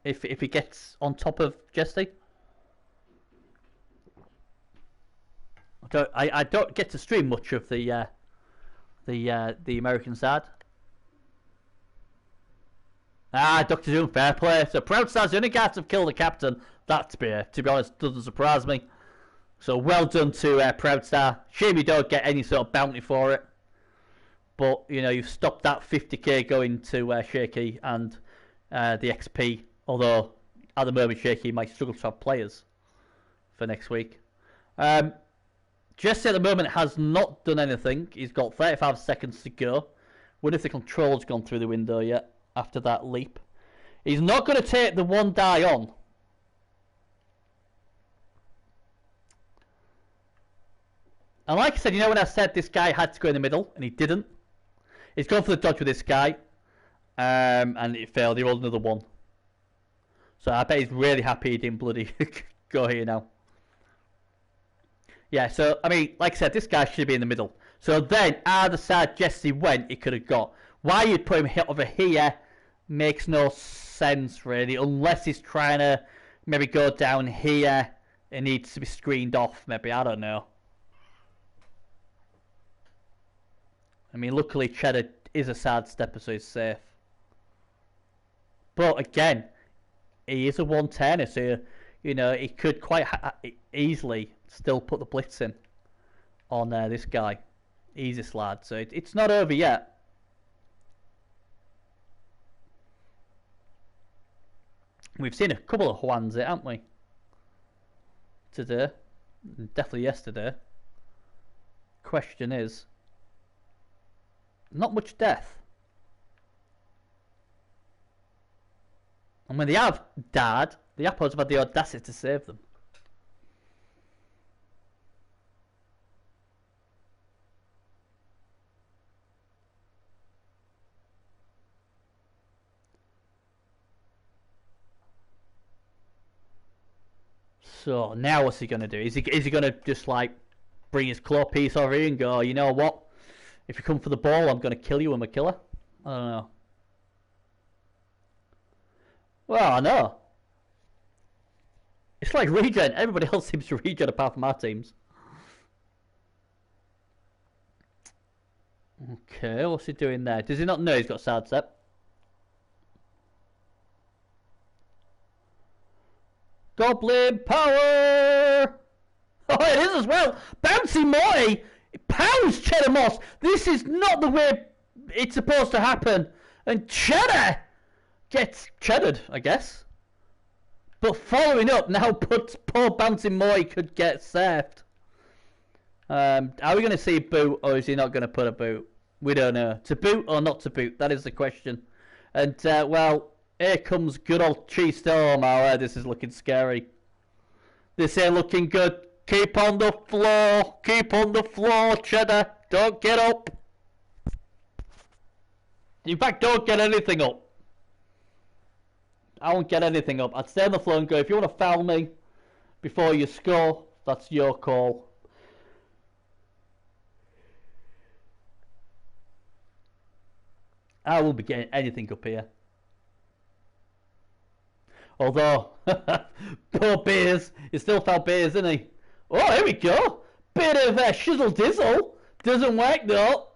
if he gets on top of Jesse? I don't get to stream much of the American side. Dr. Doom, fair play. So Proudstar's the only guy to have killed the captain. That, to be honest, doesn't surprise me. So well done to Proudstar. Shame you don't get any sort of bounty for it. But, you know, you've stopped that 50k going to Shaky and the XP. Although, at the moment, Shaky might struggle to have players for next week. Jesse at the moment has not done anything. He's got 35 seconds to go. Wonder if the control's gone through the window yet after that leap. He's not going to take the one die on. And like I said, you know when I said this guy had to go in the middle, and he didn't? He's gone for the dodge with this guy, and it failed. He rolled another one. So I bet he's really happy he didn't bloody go here now. Yeah, so, I mean, like I said, this guy should be in the middle. So then, either side Jesse went, he could have got. Why you'd put him over here makes no sense, really, unless he's trying to maybe go down here. It needs to be screened off, maybe, I don't know. I mean, luckily Cheddar is a side stepper, so he's safe. But again, he is a 110er, so you know he could quite easily still put the blitz in on this guy. Easy lad. So it's not over yet. We've seen a couple of Juans, haven't we? Today, definitely yesterday. Question is. Not much death. And when they have died, the Apples have had the audacity to save them. So now what's he going to do? Is he going to just like bring his claw piece over here and go, you know what? If you come for the ball, I'm going to kill you. I'm a killer. I don't know. Well, I know. It's like regen. Everybody else seems to regen apart from our teams. Okay, what's he doing there? Does he not know he's got side step? Goblin power! Oh, it is as well! Bouncy Morty! Pounds Cheddar Moss! This is not the way it's supposed to happen. And Cheddar gets cheddared, I guess. But following up now puts poor Bouncing Morty could get saved. Are we going to see boot, or is he not going to put a boot? We don't know. To boot or not to boot? That is the question. And, well, here comes good old Cheese Storm. Oh, this is looking scary. This ain't looking good. Keep on the floor. Keep on the floor, Cheddar. Don't get up. In fact, don't get anything up. I won't get anything up. I'd stay on the floor and go, if you want to foul me before you score, that's your call. I won't be getting anything up here. Although, poor Beers, he still found Beers, isn't he? Oh, here we go. Bit of shizzle dizzle. Doesn't work though.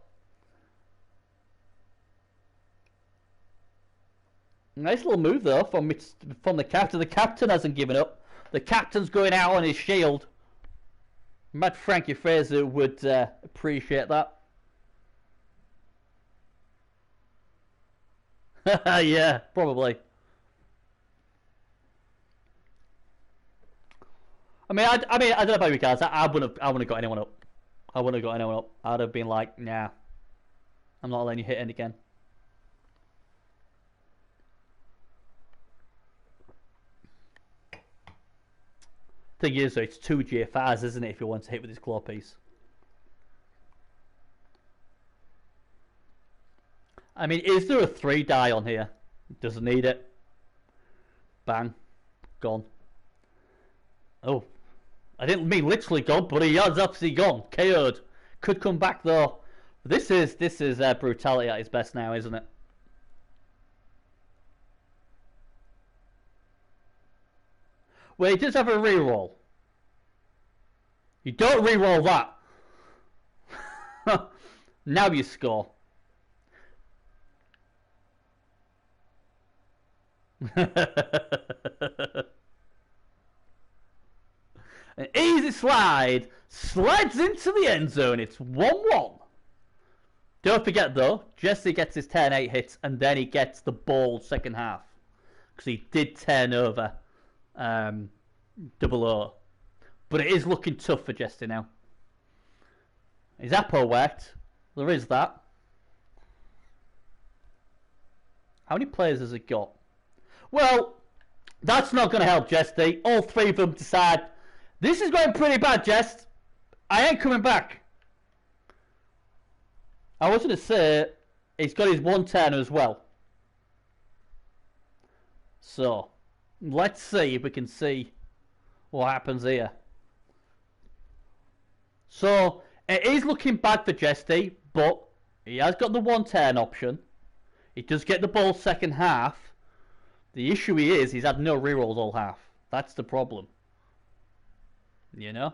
Nice little move though from the captain. The captain hasn't given up. The captain's going out on his shield. Mad Frankie Fraser would appreciate that. Yeah, probably. I mean, I don't know about you guys. I wouldn't have got anyone up. I wouldn't have got anyone up. I'd have been like, nah, I'm not letting you hit it again. Thing is, though, it's 2 GFRs, isn't it? If you want to hit with his claw piece. I mean, is there a 3 die on here? Doesn't need it. Bang. Gone. Oh. I didn't mean literally gone, but he has absolutely gone. KO'd. Could come back though. This is brutality at its best now, isn't it? Well, he does have a reroll. You don't reroll that. Now you score. An easy slide. Slides into the end zone. It's 1-1. Don't forget though, Jesse gets his 10-8 hits and then he gets the ball second half. Because he did turn over 00. But it is looking tough for Jesse now. His apple worked. There is that. How many players has it got? Well, that's not going to help Jesse. All 3 of them decide, this is going pretty bad, Jess. I ain't coming back. I was going to say, he's got his 1-turner as well. So, let's see if we can see what happens here. So, it is looking bad for Jesse, but he has got the 1-turn option. He does get the ball second half. The issue is, he's had no rerolls all half. That's the problem. You know?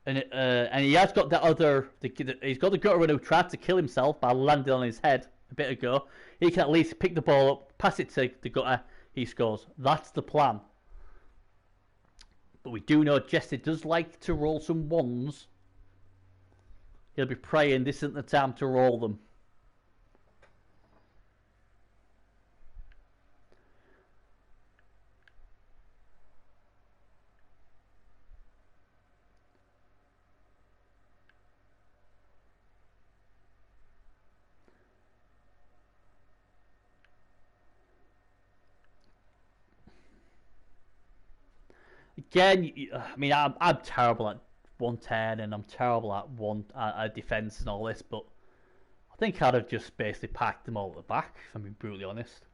And he has got the other... he's got the gutter runner who tried to kill himself by landing on his head a bit ago. He can at least pick the ball up, pass it to the gutter, he scores. That's the plan. But we do know Jesse does like to roll some 1s. He'll be praying this isn't the time to roll them. Again, I mean, I'm terrible at 110 and I'm terrible at defense and all this, but I think I'd have just basically packed them all at the back, if I'm being brutally honest.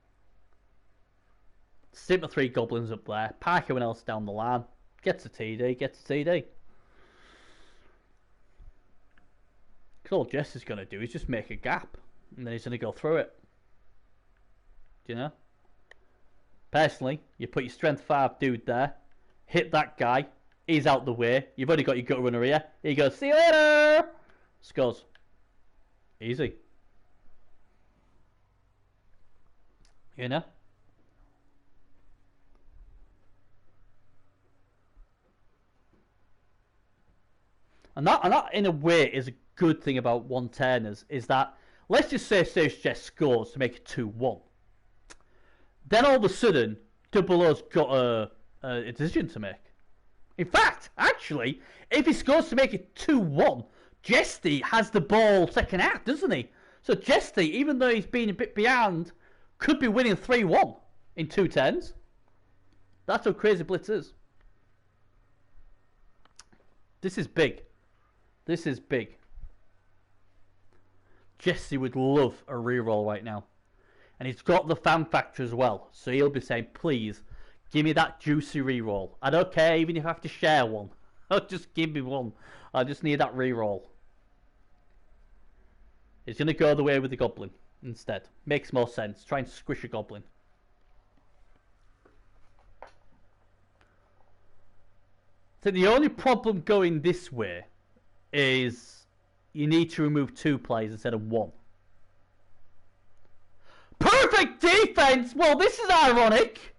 Stick my 3 goblins up there, pack everyone else down the line, gets a TD, gets a TD. Because all Jess is going to do is just make a gap, and then he's going to go through it. Do you know? Personally, you put your strength 5 dude there, hit that guy, he's out the way, you've already got your gutter runner here, he goes, see you later! Scores. Easy. You know? And that in a way is a good thing about 1-turners, is that, let's just say Sage Jess scores to make it 2-1. Then all of a sudden, Double O's got a decision to make. In fact, actually, if he scores to make it 2-1, Jesty has the ball second half, doesn't he? So Jesty, even though he's been a bit behind, could be winning 3-1 in 2 turns. That's how crazy Blitz is. This is big. This is big. Jesse would love a reroll right now. And he's got the fan factor as well. So he'll be saying, please, give me that juicy reroll. I don't care even if I have to share one. Just give me one. I just need that reroll. He's going to go the way with the goblin instead. Makes more sense. Try and squish a goblin. I think the only problem going this way is you need to remove 2 players instead of 1. Perfect defense! Well, this is ironic.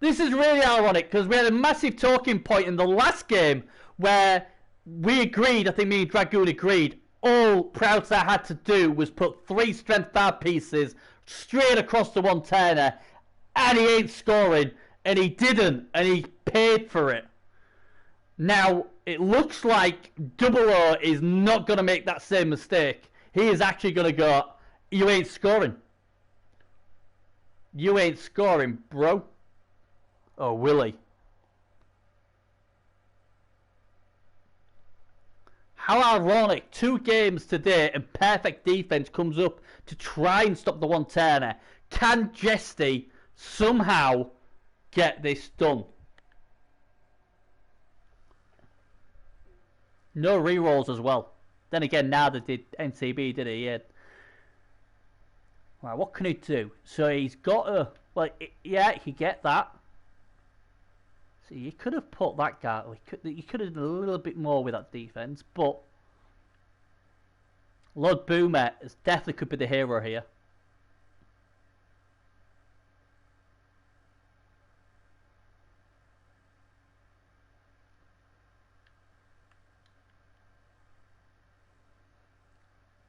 This is really ironic because we had a massive talking point in the last game where we agreed, I think me and Dragoon agreed, all Proudstar had to do was put 3 strength 5 pieces straight across the 1-turner and he ain't scoring, and he didn't, and he paid for it. Now, it looks like Double O is not going to make that same mistake. He is actually going to go, you ain't scoring. You ain't scoring, bro. Oh, will he? How ironic. 2 games today and perfect defense comes up to try and stop the one-turner. Can Jesty somehow get this done? No rerolls as well. Then again, now that did NCB, did he? Yeah. Right, what can he do? So he's got a... Well, yeah, he get that. So you could have put that guy... You could have done a little bit more with that defense, but... Lord Boomer definitely could be the hero here.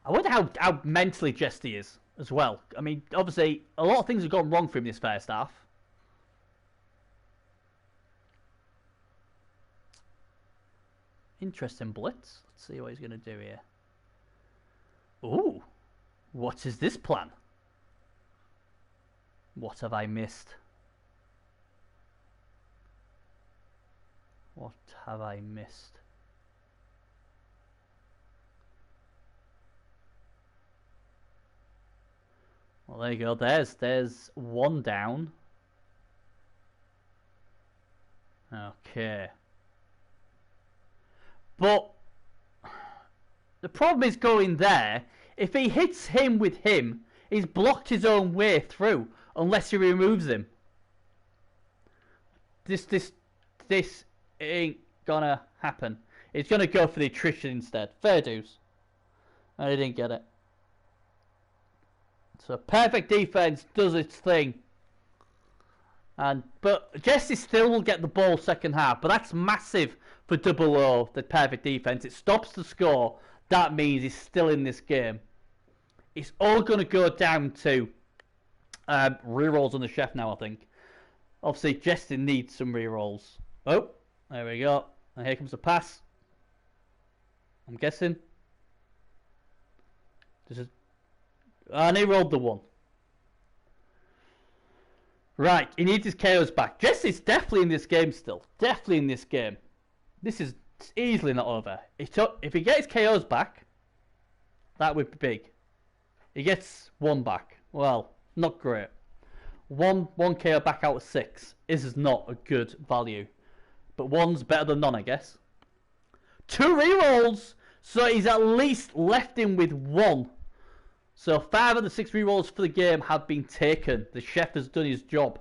I wonder how mentally Jesty is as well. I mean, obviously, a lot of things have gone wrong for him this first half. Interesting blitz. Let's see what he's going to do here. Ooh, what is this plan? What have I missed? What have I missed? Well, there you go. There's one down. Okay. But the problem is going there. If he hits him with him, he's blocked his own way through unless he removes him. This ain't gonna happen. He's gonna go for the attrition instead. Fair dues. I didn't get it. So perfect defense does its thing. But Jesse still will get the ball second half, but that's massive for Double O, the perfect defense. It stops the score. That means he's still in this game. It's all going to go down to rerolls on the chef now, I think. Obviously, Jesse needs some rerolls. Oh, there we go. And here comes the pass. I'm guessing. This is... And he rolled the 1. Right, he needs his KOs back. Jesse's definitely in this game still. Definitely in this game. This is easily not over. If he gets his KOs back, that would be big. He gets 1 back. Well, not great. One KO back out of 6 is not a good value. But 1's better than none, I guess. 2 rerolls! So he's at least left him with 1. So 5 of the 6 rerolls for the game have been taken. The chef has done his job.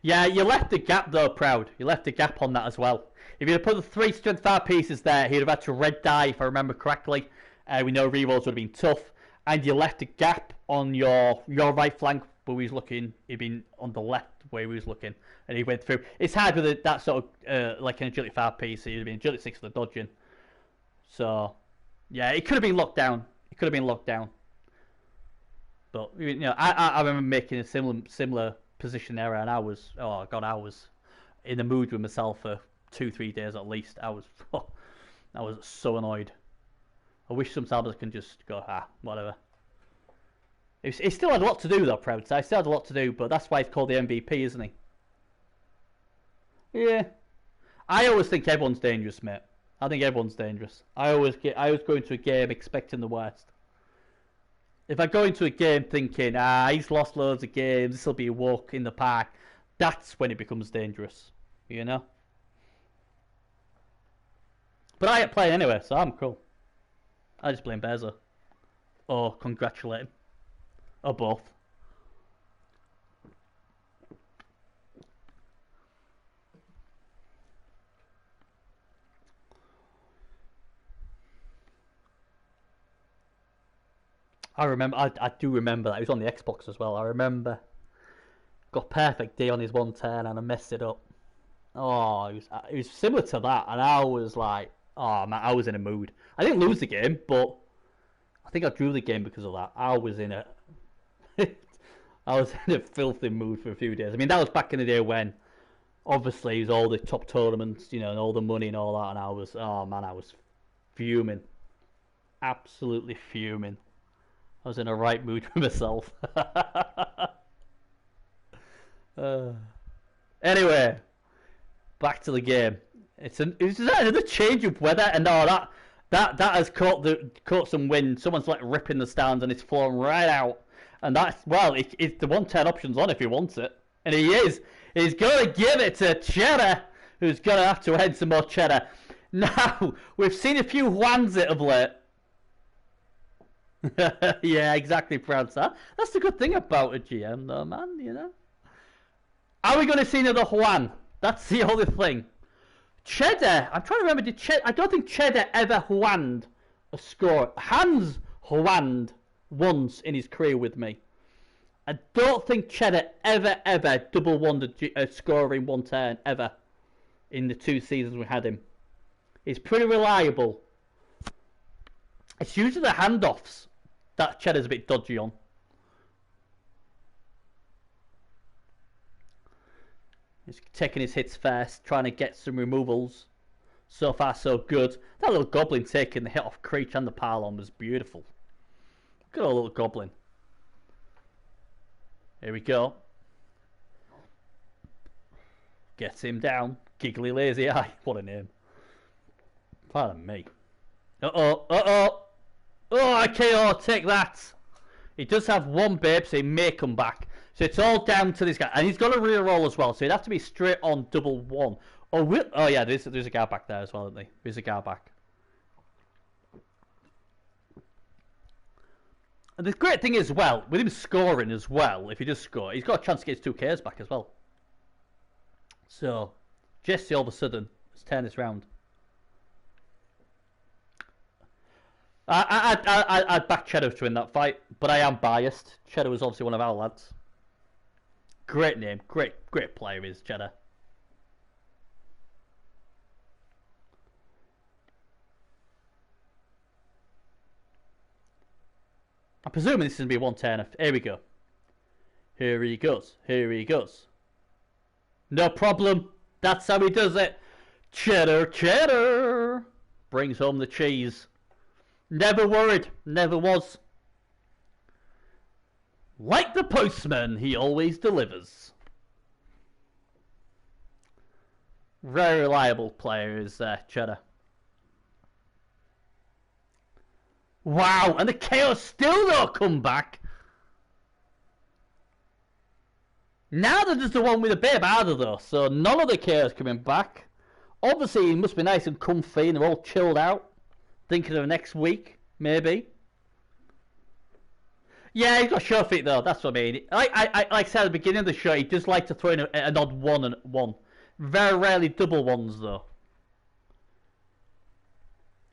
Yeah, you left the gap though, Proud. You left the gap on that as well. If you'd have put the 3 strength 5 pieces there, he'd have had to red die, if I remember correctly. We know rerolls would have been tough. And you left a gap on your right flank where he was looking. He'd been on the left where he was looking. And he went through. It's hard with that sort of, like an agility 5 piece. So he'd have been agility 6 for the dodging. So, yeah, it could have been locked down. It could have been locked down. But, you know, I remember making a similar position there, and I was in the mood with myself for 2-3 days at least. I was so annoyed. I wish sometimes I can just go, whatever. He still had a lot to do though, Proud. I still had a lot to do, but that's why he's called the MVP, isn't he? Yeah. I always think everyone's dangerous, mate. I think everyone's dangerous. I always go into a game expecting the worst. If I go into a game thinking, he's lost loads of games, this will be a walk in the park, that's when it becomes dangerous. You know? But I ain't playing anyway, so I'm cool. I just blame Bezo. Or congratulate him. Or both. I do remember that. He was on the Xbox as well. I remember. Got perfect D on his 1 turn and I messed it up. Oh, it was similar to that, and I was like, oh man, I was in a mood. I didn't lose the game, but I think I drew the game because of that. I was in a filthy mood for a few days. I mean, that was back in the day when, obviously, it was all the top tournaments, you know, and all the money and all that, and I was fuming. Absolutely fuming. I was in a right mood for myself. Anyway, back to the game. It's another change of weather, and that has caught some wind. Someone's like ripping the stands, and it's flown right out. And that's it's the 110 options on if he wants it, and he is. He's gonna give it to Cheddar, who's gonna have to head some more cheddar. Now we've seen a few Juans of late. Yeah, exactly, Prancer. That's the good thing about a GM, though, man. You know. Are we going to see another Juan? That's the only thing. Cheddar. I'm trying to remember. I don't think Cheddar ever Juaned a score. Hans Juaned once in his career with me. I don't think Cheddar ever double won a score in 110 ever in the 2 seasons we had him. He's pretty reliable. It's usually the handoffs that Cheddar's a bit dodgy on. He's taking his hits first, trying to get some removals. So far, so good. That little goblin taking the hit off Creech and the pylon was beautiful. Good old little goblin. Here we go. Gets him down. Giggly Lazy Eye. What a name. Pardon me. Uh-oh. Uh-oh. Oh, KO. Take that. He does have one babe, so he may come back. So it's all down to this guy. And he's got a reroll as well, so he'd have to be straight on double one. Oh yeah, there's a guard back there as well, isn't there? There's a guard back. And the great thing as well, with him scoring as well, if he does score, he's got a chance to get his 2 KOs back as well. So, Jesse all of a sudden has turned this round. I'd back Cheddar to win that fight, but I am biased. Cheddar was obviously one of our lads. Great name, great player is Cheddar. I'm presuming this is going to be 110. Here we go. Here he goes. Here he goes. No problem. That's how he does it. Cheddar, Cheddar. Brings home the cheese. Never worried. Never was. Like the postman, he always delivers. Very reliable player is Cheddar. Wow, and the KO still don't come back. Neither does the one with the babe either though, so none of the KO's coming back. Obviously, he must be nice and comfy and they're all chilled out. Thinking of next week, maybe. Yeah, he's got show feet though, that's what I mean. Like I said at the beginning of the show, he does like to throw in an odd one and one. Very rarely double ones though.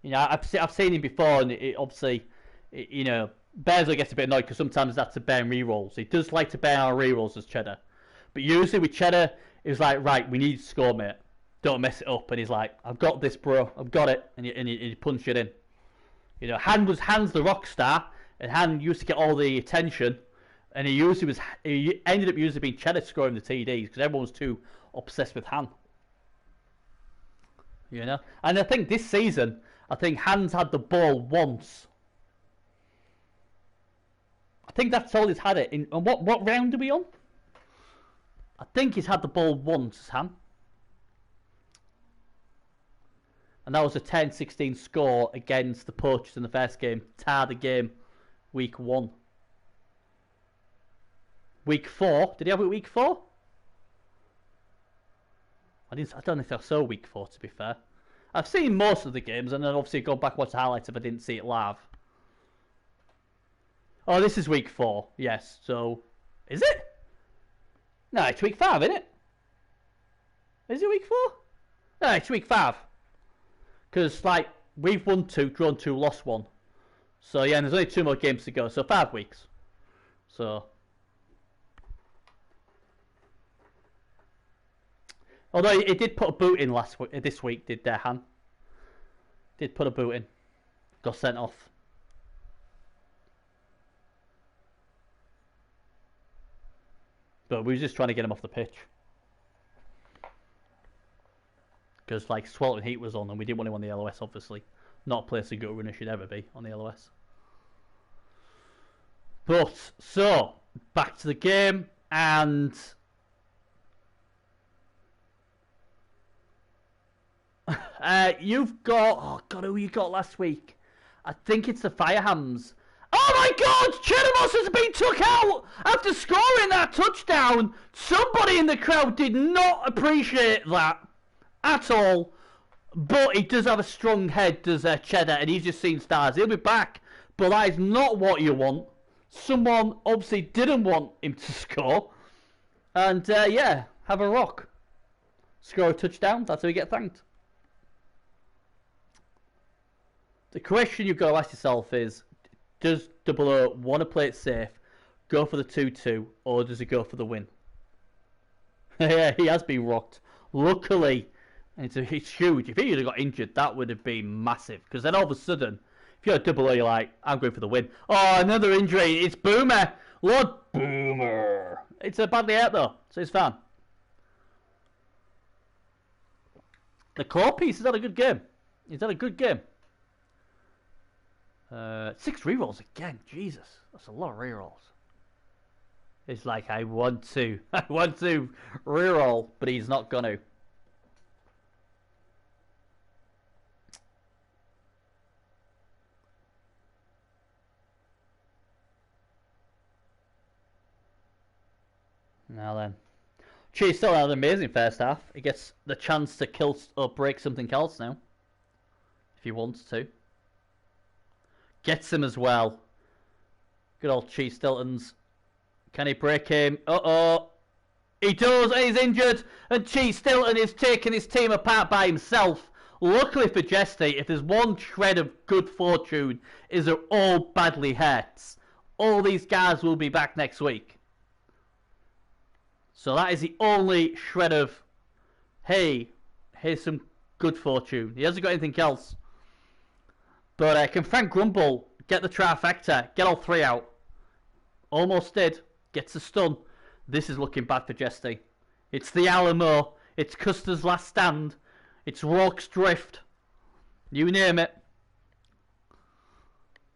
You know, I've seen him before, and obviously, you know, Bears gets a bit annoyed because sometimes that's to bear rerolls. He does like to bear our rerolls as Cheddar, but usually with Cheddar, it was like, right, we need to score, mate. Don't mess it up. And he's like, I've got this, bro. I've got it, and he punch it in. You know, Han's the rock star, and Han used to get all the attention, and he ended up usually being Cheddar scoring the TDs because everyone was too obsessed with Han. You know, and I think this season, I think Han's had the ball once. I think that's all he's had it in. And what round are we on? I think he's had the ball once, Han. And that was a 10-16 score against the Poachers in the first game. Tie the game, week 1. Week 4. Did he have it week 4? I don't think I saw week 4, to be fair. I've seen most of the games, and then obviously go back and watch the highlights if I didn't see it live. Oh, this is week 4. Yes, so... Is it? No, it's week 5, isn't it? Is it week 4? No, it's week 5. Because, like, we've won 2, drawn 2, lost 1. So, yeah, and there's only 2 more games to go. So, 5 weeks. So... Although he did put a boot in this week, did Han? Did put a boot in. Got sent off. But we were just trying to get him off the pitch. Because, like, Sweltering Heat was on and we didn't want him on the LOS, obviously. Not a place a gut runner should ever be on the LOS. But, so, back to the game. And You've got... Oh, God, who you got last week? I think it's the Firehams. Oh, my God! Cheddamos has been took out after scoring that touchdown. Somebody in the crowd did not appreciate that at all. But he does have a strong head, does Cheddar, and he's just seen stars. He'll be back. But that is not what you want. Someone obviously didn't want him to score. And, yeah, have a rock. Score a touchdown, that's how you get thanked. The question you've got to ask yourself is, does Double O want to play it safe, go for the 2-2, or does he go for the win? Yeah, he has been rocked. Luckily, it's huge. If he would have got injured, that would have been massive. Because then all of a sudden, if you're a Double O, you're like, I'm going for the win. Oh, another injury. It's Boomer. Lord Boomer. It's a badly hurt though, so it's fine. The claw piece has had a good game. He's had a good game. 6 rerolls again. Jesus, that's a lot of rerolls. It's like I want to reroll, but he's not gonna. Now then, Cheese still had an amazing first half. He gets the chance to kill or break something else now, if he wants to. Gets him as well. Good old Cheese Stiltons. Can he break him? Uh-oh. He does, and he's injured. And Cheese Stilton is taking his team apart by himself. Luckily for Jesty, if there's one shred of good fortune, is they're all badly hurt. All these guys will be back next week. So that is the only shred of, hey, here's some good fortune. He hasn't got anything else. But can Frank Grumble get the trifecta, get all 3 out? Almost did. Gets a stun. This is looking bad for Jesty. It's the Alamo. It's Custer's last stand. It's Rourke's Drift. You name it.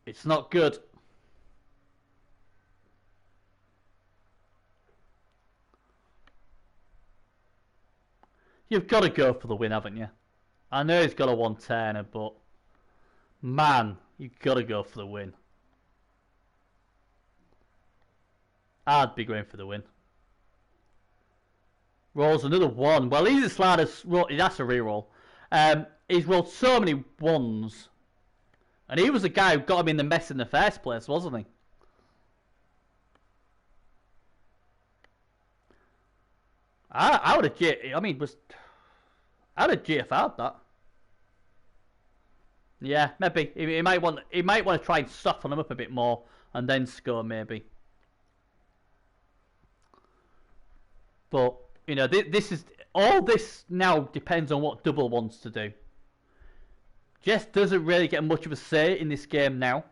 It's not good. You've got to go for the win, haven't you? I know he's got a 1-turner, but man, you've got to go for the win. I'd be going for the win. Rolls another 1. Well, he's a slider. That's a reroll. He's rolled so many 1s. And he was the guy who got him in the mess in the first place, wasn't he? I would have I'd have GFR'd that. Yeah, maybe. He might want to try and soften him up a bit more and then score maybe. But you know, this is all. This now depends on what Double wants to do. Jess doesn't really get much of a say in this game now.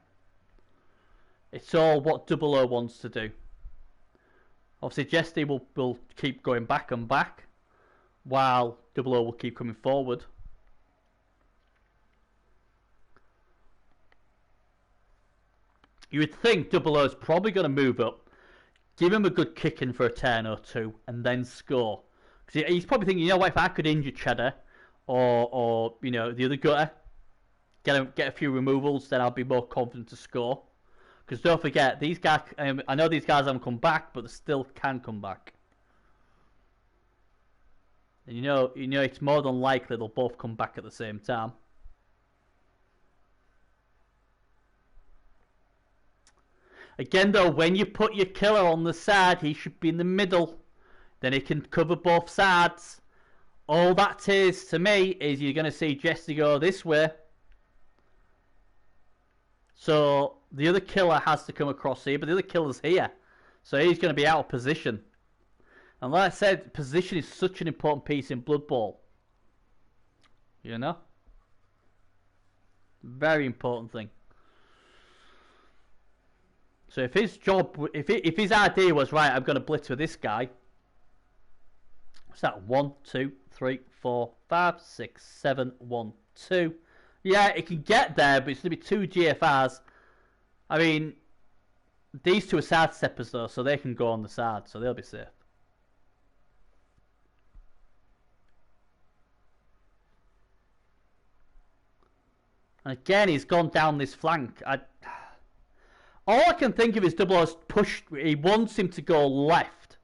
It's all what Double O wants to do. Obviously, Jesty will keep going back and back, while Double O will keep coming forward. You would think Double O is probably going to move up, give him a good kicking for a turn or 2, and then score. Because he's probably thinking, you know what, if I could injure Cheddar, or you know, the other gutter, get a few removals, then I'll be more confident to score. Because don't forget, these guys, I know these guys haven't come back, but they still can come back. And you know, it's more than likely they'll both come back at the same time. Again though, when you put your killer on the side, he should be in the middle. Then he can cover both sides. All that is, to me, is you're going to see Jesse go this way. So the other killer has to come across here, but the other killer's here. So he's going to be out of position. And like I said, position is such an important piece in Blood Bowl. You know? Very important thing. So if his job, if his idea was, right, I'm going to blitz with this guy. What's that? 1, 2, 3, 4, 5, 6, 7, 1, 2. Yeah, it can get there, but it's going to be 2 GFRs. I mean, these 2 are side steppers though, so they can go on the side, so they'll be safe. And again, he's gone down this flank. All I can think of is Double O's pushed. He wants him to go left,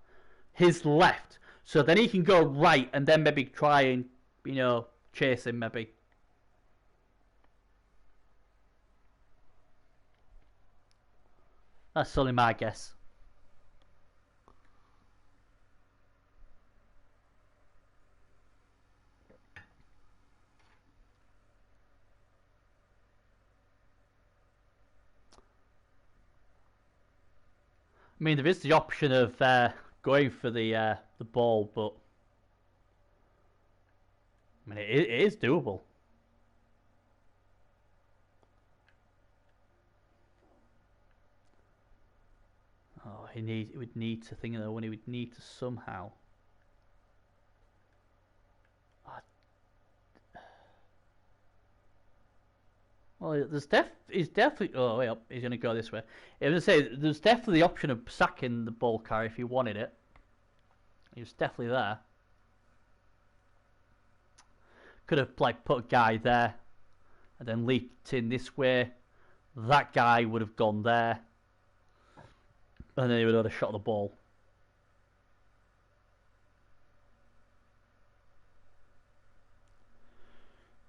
his left, so then he can go right and then maybe try and, you know, chase him maybe. That's only my guess. I mean, there is the option of going for the ball, but I mean, it is doable. Oh, he would need to think though when he would need to somehow. Well, he's definitely. Oh, wait up. He's going to go this way. I was going to say, there's definitely the option of sacking the ball carrier if he wanted it. He was definitely there. Could have like put a guy there and then leaped in this way. That guy would have gone there. And then he would have shot the ball.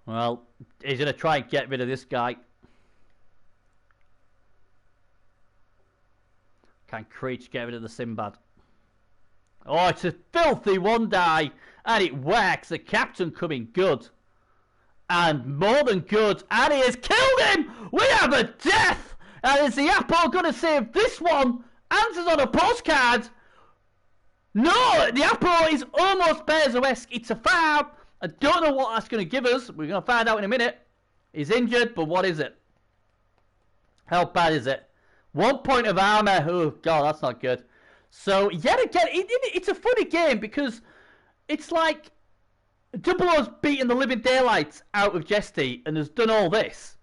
Well, he's going to try and get rid of this guy. Can Creech get rid of the Sinbad? Oh, it's a filthy one die. And it works. The captain coming good. And more than good. And he has killed him. We have a death. And is the Apple going to save this one? Answers on a postcard. No, the Apple is almost Bears-esque. It's a foul. I don't know what that's going to give us. We're going to find out in a minute. He's injured, but what is it? How bad is it? 1 point of armor. Oh, God, that's not good. So, yet again, it's a funny game because it's like Double O's beaten the living daylights out of Jesty and has done all this.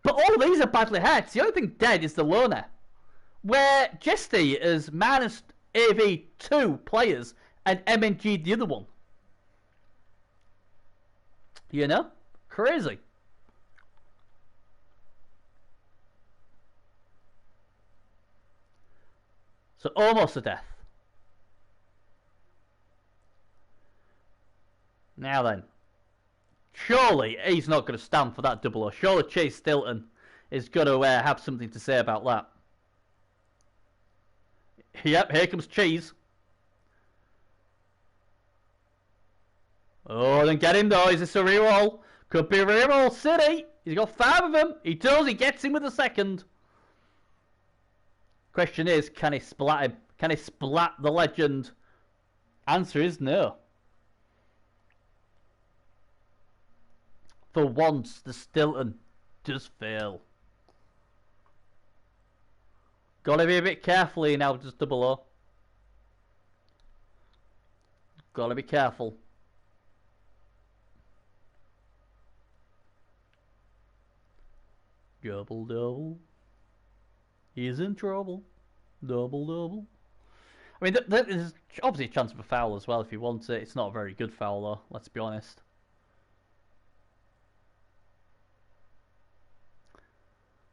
But all of these are badly hurt. The only thing dead is the loner. Where Jesty has minus AV 2 players and MNG'd the other one. You know? Crazy. So almost a death. Now then. Surely he's not going to stand for that Double O. Surely Chase Stilton is going to have something to say about that. Yep, here comes Cheese. Oh, then get him though. Is this a reroll? Could be a reroll city. He's got 5 of them. He does. He gets him with a second. Question is, can he splat him? Can he splat the legend? Answer is no. For once, the Stilton does fail. Gotta be a bit careful here now, just Double O. Gotta be careful. Double. He's in trouble. Double. I mean, there's obviously a chance of a foul as well if he wants it. It's not a very good foul though, let's be honest.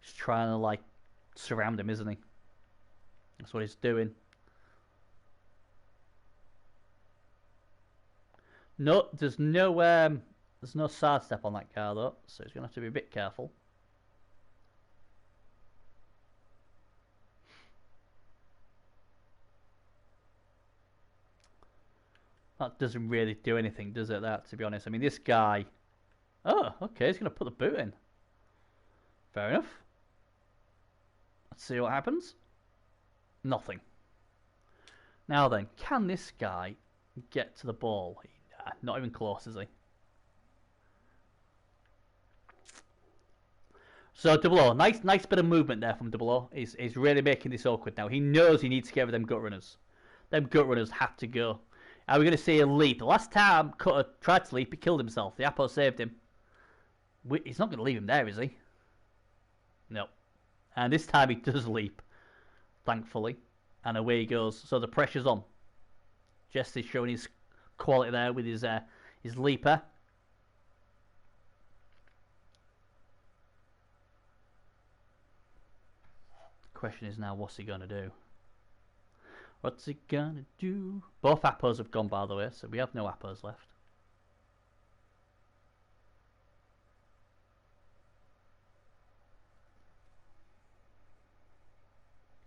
He's trying to like surround him, isn't he? That's what he's doing. No, there's no side step on that car though, so he's gonna have to be a bit careful. That doesn't really do anything, does it, that, to be honest? I mean, this guy... Oh, okay, he's going to put the boot in. Fair enough. Let's see what happens. Nothing. Now then, can this guy get to the ball? Nah, not even close, is he? So, Double O, nice bit of movement there from Double O. He's really making this awkward now. He knows he needs to get rid of them gut runners. Them gut runners have to go. Are we going to see a leap? The last time Cutter tried to leap, he killed himself. The Apo saved him. He's not going to leave him there, is he? No. And this time he does leap, thankfully. And away he goes. So the pressure's on. Jesty's showing his quality there with his leaper. Question is now, what's he gonna do? What's he gonna do? Both appos have gone, by the way, so we have no appos left.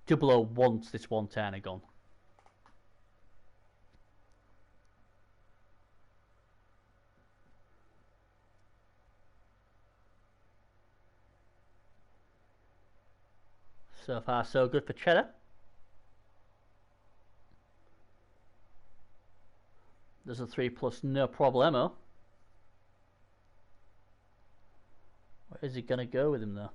Double O wants this one turn gone. So far, so good for Cheddar. There's a 3+, no problemo. Where is he going to go with him, though?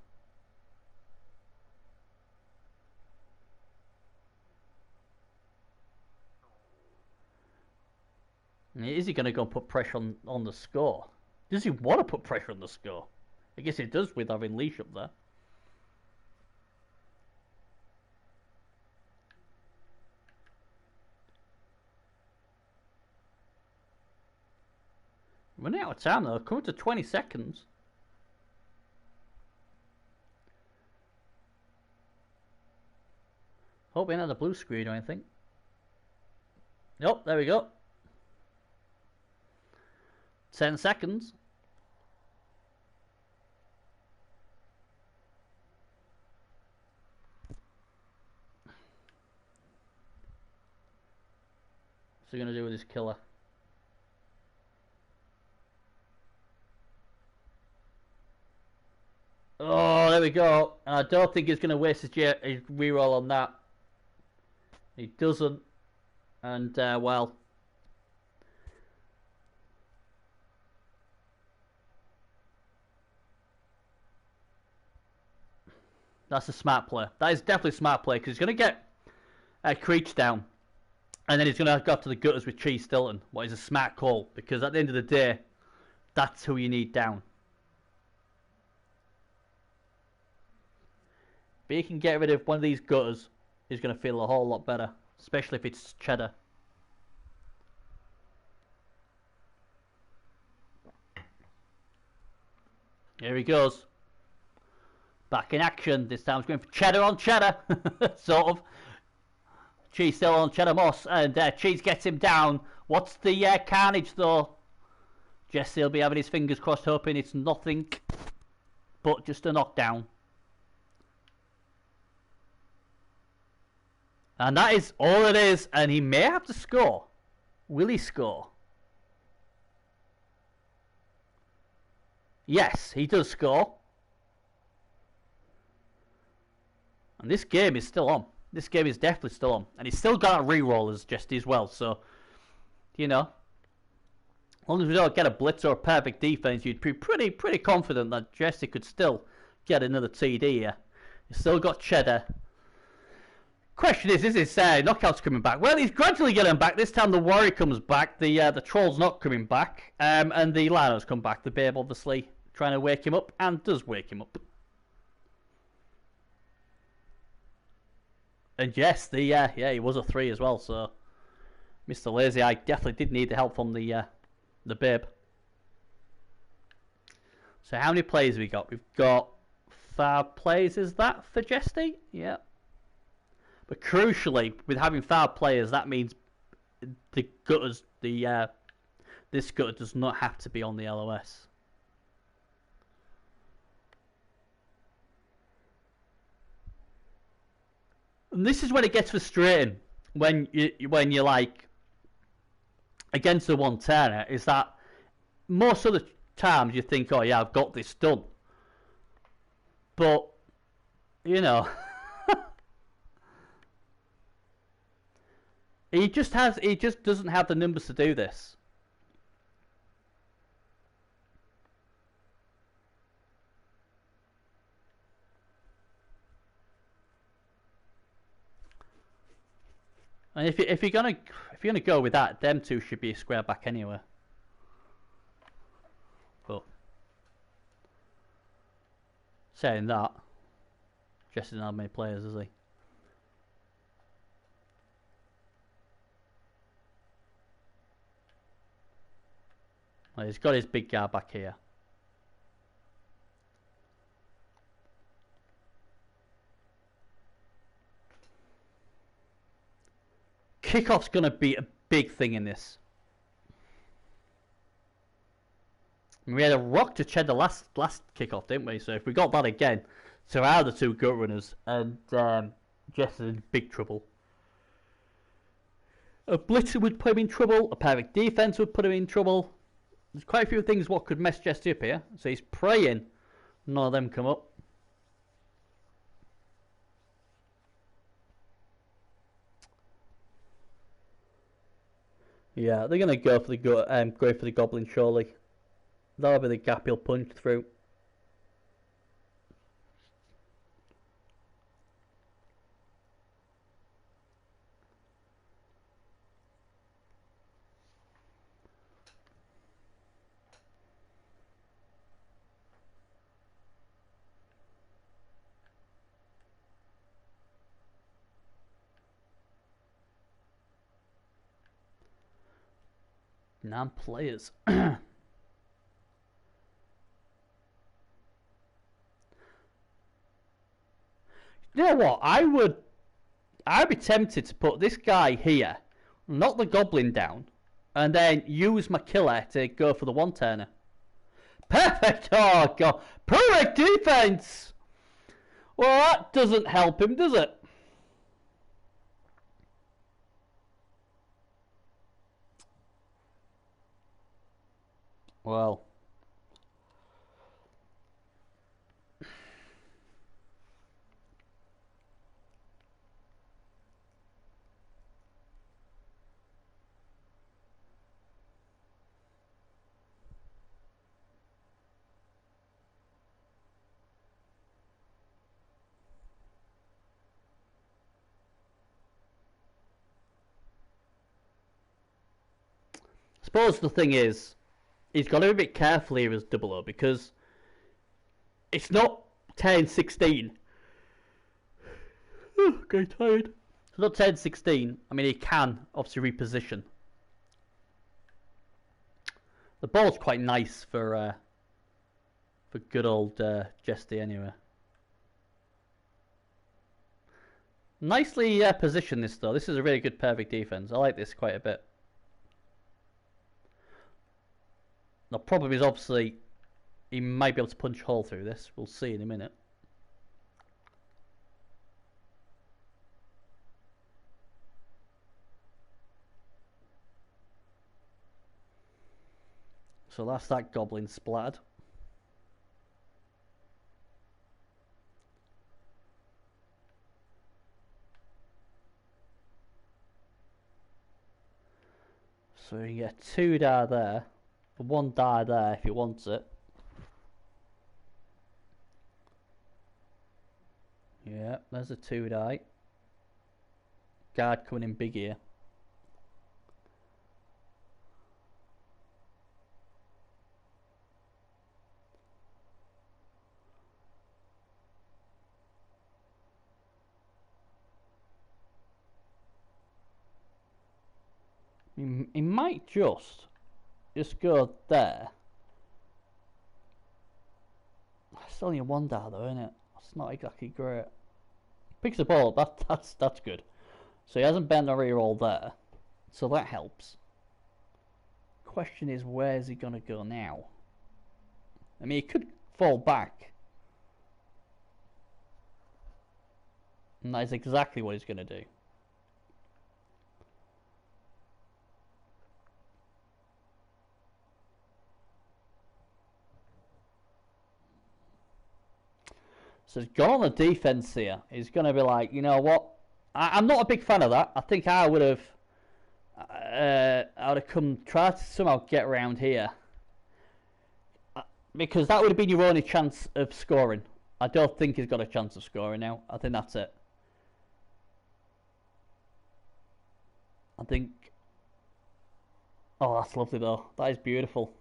Is he going to go and put pressure on the score? Does he want to put pressure on the score? I guess he does with having Leash up there. Running out of time though, coming to 20 seconds. Hope we ain't had a blue screen or anything. Nope, there we go. 10 seconds. What's he gonna do with this killer? Oh, there we go. And I don't think he's going to waste his reroll on that. He doesn't. And, well. That's a smart play. That is definitely a smart play because he's going to get Creech down. And then he's going to go up to the gutters with Cheese Stilton. What is a smart call because at the end of the day, that's who you need down. But you can get rid of one of these gutters, he's going to feel a whole lot better. Especially if it's Cheddar. Here he goes. Back in action. This time he's going for Cheddar on Cheddar. Sort of. Cheese still on Cheddar Moss. And Cheese gets him down. What's the carnage though? Jesse will be having his fingers crossed hoping it's nothing but just a knockdown. And that is all it is. And he may have to score. Will he score? Yes, he does score. And this game is still on. This game is definitely still on. And he's still got a reroll as Jesse as well. So, you know. As long as we don't get a blitz or a perfect defense, you'd be pretty confident that Jesse could still get another TD here. He's still got Cheddar. Question is his knockout's coming back? Well, he's gradually getting back. This time the Warrior comes back. The Troll's not coming back. And the Lino's come back. The Babe obviously trying to wake him up and does wake him up. And yes, yeah, he was a 3 as well. So Mr. Lazy Eye definitely did need the help from the Babe. So how many plays have we got? We've got 5 plays. Is that for Jesty? Yeah. But crucially, with having 5 players, that means the gutters, this gutter does not have to be on the LOS. And this is when it gets frustrating when you're like against the one turner. Is that most of the times you think, oh yeah, I've got this done, but you know. He just doesn't have the numbers to do this. And if you're gonna go with that, them two should be a square back anyway. But saying that, Jesse doesn't have many players, does he? Well, he's got his big guy back here. Kickoff's going to be a big thing in this. We had a rock to cheddar last kickoff, didn't we? So if we got that again, so are the two gut runners, and Jess is in big trouble. A blitzer would put him in trouble. A perfect defense would put him in trouble. There's quite a few things what could mess Jesse up here. So he's praying none of them come up. Yeah, they're gonna go for the goblin surely. That'll be the gap he'll punch through. Non-players. You know what? I'd be tempted to put this guy here, knock the goblin down, and then use my killer to go for the one-turner. Perfect! Oh god, perfect defense. Well, that doesn't help him, does it? Well, I suppose the thing is, he's got to be a bit careful here as double O because it's not 10-16. Oh, getting tired. It's not 10-16. I mean, he can obviously reposition. The ball's quite nice for good old Jesty anyway. Nicely positioned this though. This is a really good perfect defense. I like this quite a bit. The problem is obviously he might be able to punch a hole through this. We'll see in a minute. So that's that goblin splattered. So you get 2 die there. 1 die there if he wants it. Yeah, there's a 2 die. Guard coming in big here. He might just go there. It's only a 1 die though, isn't it? It's not exactly great. Picks the ball up, that's good. So he hasn't bent the reroll there. So that helps. Question is, where's he gonna go now? I mean, he could fall back. And that is exactly what he's gonna do. So he's gone on the defense here. He's going to be like, you know what? I'm not a big fan of that. I think I would have tried to somehow get around here. Because that would have been your only chance of scoring. I don't think he's got a chance of scoring now. I think that's it. I think... Oh, that's lovely though. That is beautiful.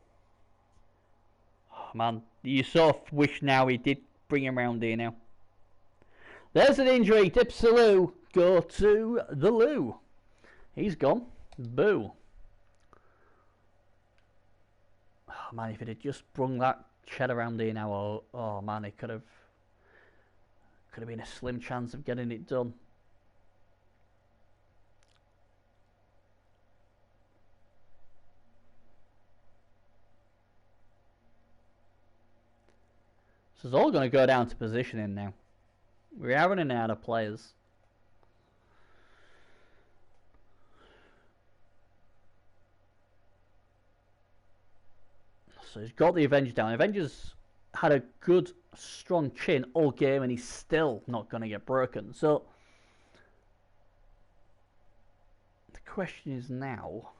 Oh, man, you sort of wish now he did bring him round here now. There's an injury. Dips the loo. Go to the loo. He's gone. Boo. Oh man, if it had just brung that shed around here now, oh man, it could have been a slim chance of getting it done. is all going to go down to positioning now. We are running out of players. So he's got the Avengers down. Avengers had a good, strong chin all game, and he's still not going to get broken. So the question is now,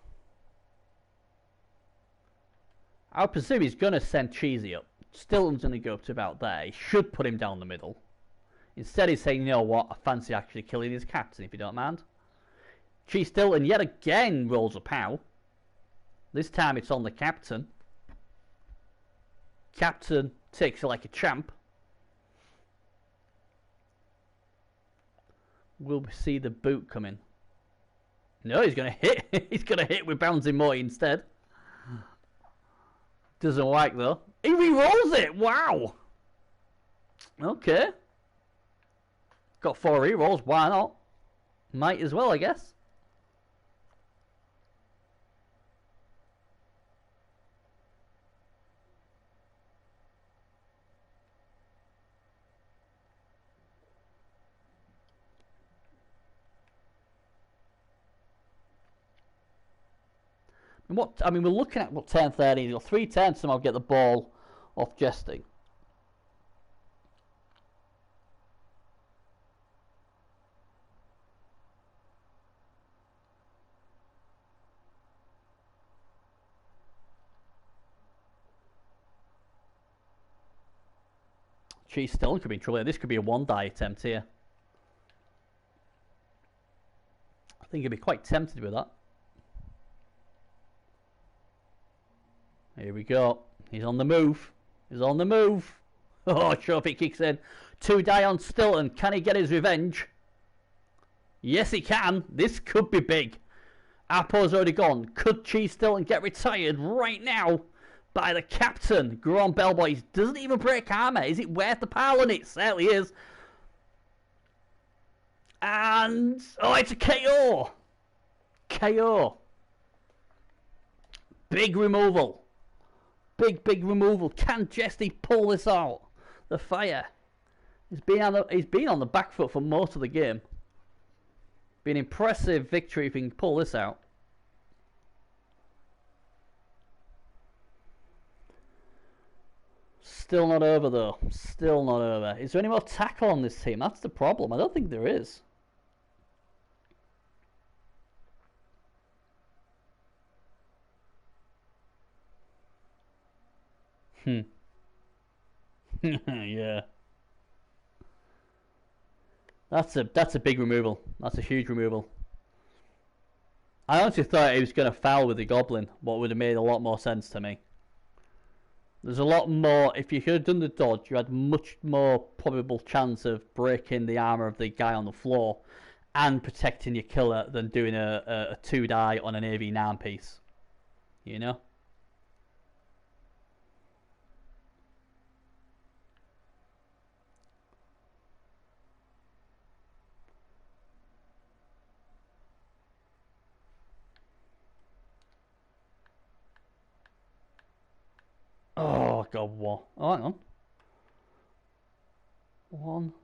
I presume he's going to send Cheesy up. Stilton's going to go up to about there. He should put him down the middle. Instead he's saying, you know what, I fancy actually killing his captain, if you don't mind. Cheese Stilton yet again rolls a pow. This time it's on the captain. Captain takes it like a champ. Will we see the boot coming? No, he's going to hit. He's going to hit with Bouncing Moy instead. Doesn't like though. He re-rolls it! Wow! Okay. Got 4 re-rolls, why not? Might as well, I guess. I mean, we're looking at what turn 30. You've got 3 turns to somehow get the ball off Jesting. Cheese still could be in trouble. This could be a 1-die attempt here. I think he'd be quite tempted with that. Here we go. He's on the move. He's on the move. Oh, Trophy kicks in. 2-die on Stilton. Can he get his revenge? Yes, he can. This could be big. Apo's already gone. Could Cheese Stilton get retired right now by the captain? Ghrond Bellboys doesn't even break armor. Is it worth the pile? And it certainly is. And oh, it's a KO. KO. Big removal. Big removal. Can Jesty pull this out? The fire. He's been on the back foot for most of the game. Be an impressive victory if he can pull this out. Still not over though. Still not over. Is there any more tackle on this team? That's the problem. I don't think there is. Yeah. That's a big removal. That's a huge removal. I honestly thought he was going to foul with the goblin, what would have made a lot more sense to me. There's a lot more. If you could have done the dodge, you had much more probable chance of breaking the armor of the guy on the floor and protecting your killer than doing a 2-die on an AV9 piece. You know? Oh, God, what? Oh, hang on.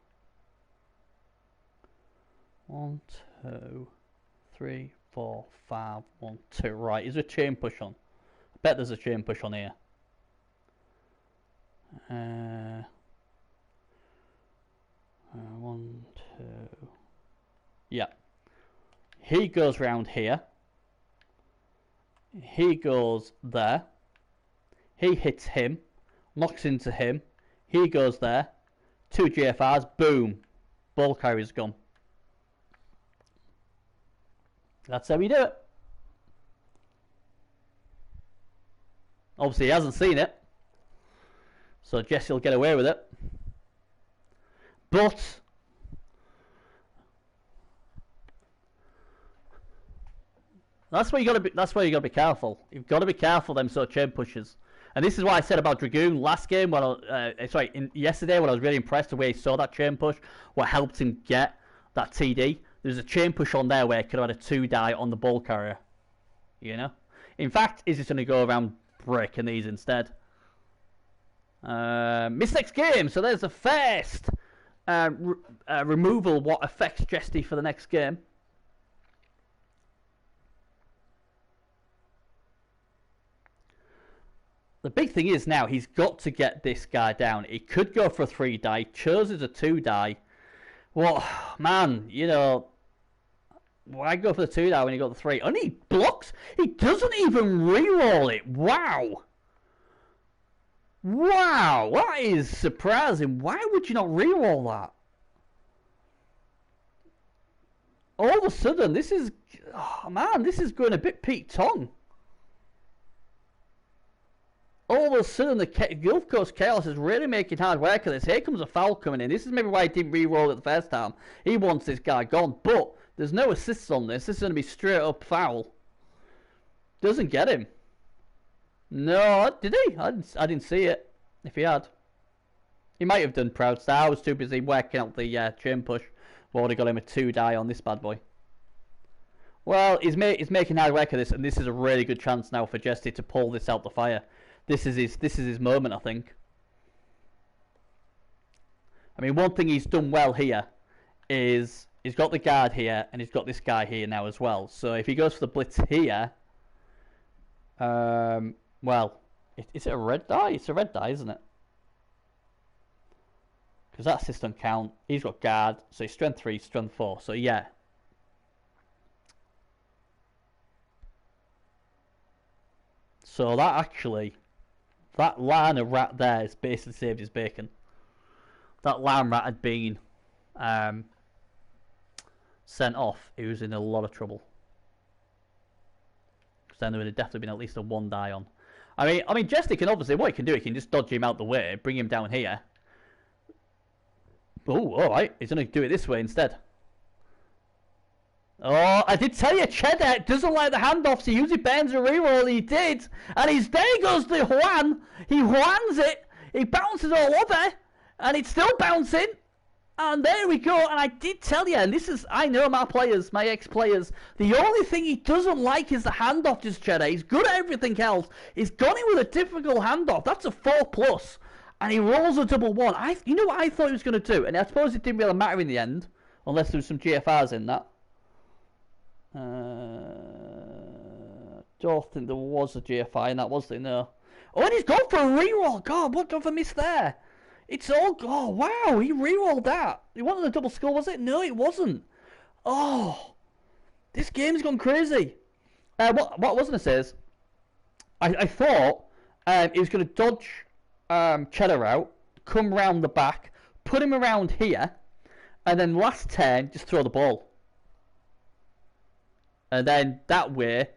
1, 2, 3, 4, 5, 1, 2. Right, is there a chain push on? I bet there's a chain push on here. 1, 2. Yeah. He goes round here. He goes there. He hits him, knocks into him. He goes there. 2 GFRs, boom. Ball carrier's gone. That's how we do it. Obviously, he hasn't seen it. So Jesse will get away with it. But that's where you got to be. That's where you got to be careful. You've got to be careful them sort of chain pushes. And this is what I said about Dragoon last game, when yesterday when I was really impressed the way he saw that chain push, what helped him get that TD. There's a chain push on there where he could have had a 2-die on the ball carrier. You know? In fact, is just going to go around breaking these instead. Miss next game. So there's the first removal. What affects Jesty for the next game? The big thing is now he's got to get this guy down. He could go for a 3 die. Chooses a 2 die. Well, man, you know, why go for the 2 die when you got the 3? And he blocks. He doesn't even reroll it. Wow. Wow, that is surprising. Why would you not reroll that? All of a sudden, this is... Oh, man, this is going a bit Pete Tong. All of a sudden, the Gulf Coast Chaos is really making hard work of this. Here comes a foul coming in. This is maybe why he didn't re-roll it the first time. He wants this guy gone. But there's no assists on this. This is going to be straight up foul. Doesn't get him. No, did he? I didn't see it. If he had. He might have done Proud Star. I was too busy working out the chain push. Would have got him a 2 die on this bad boy. Well, he's making hard work of this. And this is a really good chance now for Jesty to pull this out the fire. This is his moment, I think. I mean, one thing he's done well here is he's got the guard here and he's got this guy here now as well. So if he goes for the blitz here, well, is it a red die? It's a red die, isn't it? Because that system count. He's got guard, so he's strength 3, strength 4. So yeah. So that actually... That line of rat there has basically saved his bacon. That line rat had been sent off. He was in a lot of trouble. Because then there would have definitely been at least a 1 die on. I mean, Jesty can obviously, what he can do, he can just dodge him out the way, bring him down here. Oh, alright, he's going to do it this way instead. Oh, I did tell you, Cheddar doesn't like the handoffs. He usually burns a reroll. He did. And there goes the Juan. He Juans it. He bounces all over. And it's still bouncing. And there we go. And I did tell you, and this is, I know my players, my ex-players, the only thing he doesn't like is the handoff, just Cheddar. He's good at everything else. He's gone in with a difficult handoff. That's a 4+. And he rolls a double 1. You know what I thought he was going to do? And I suppose it didn't really matter in the end. Unless there was some GFRs in that. Don't think there was a GFI in that, was there? No. Oh, and he's gone for a reroll. God, what have I missed there? It's all... Oh, wow, he rerolled that. It wasn't a double skull, was it? No, it wasn't. Oh, this game's gone crazy. What I was going to say is, I thought he was going to dodge Cheddar out, come round the back, put him around here, and then last turn, just throw the ball. And then that way,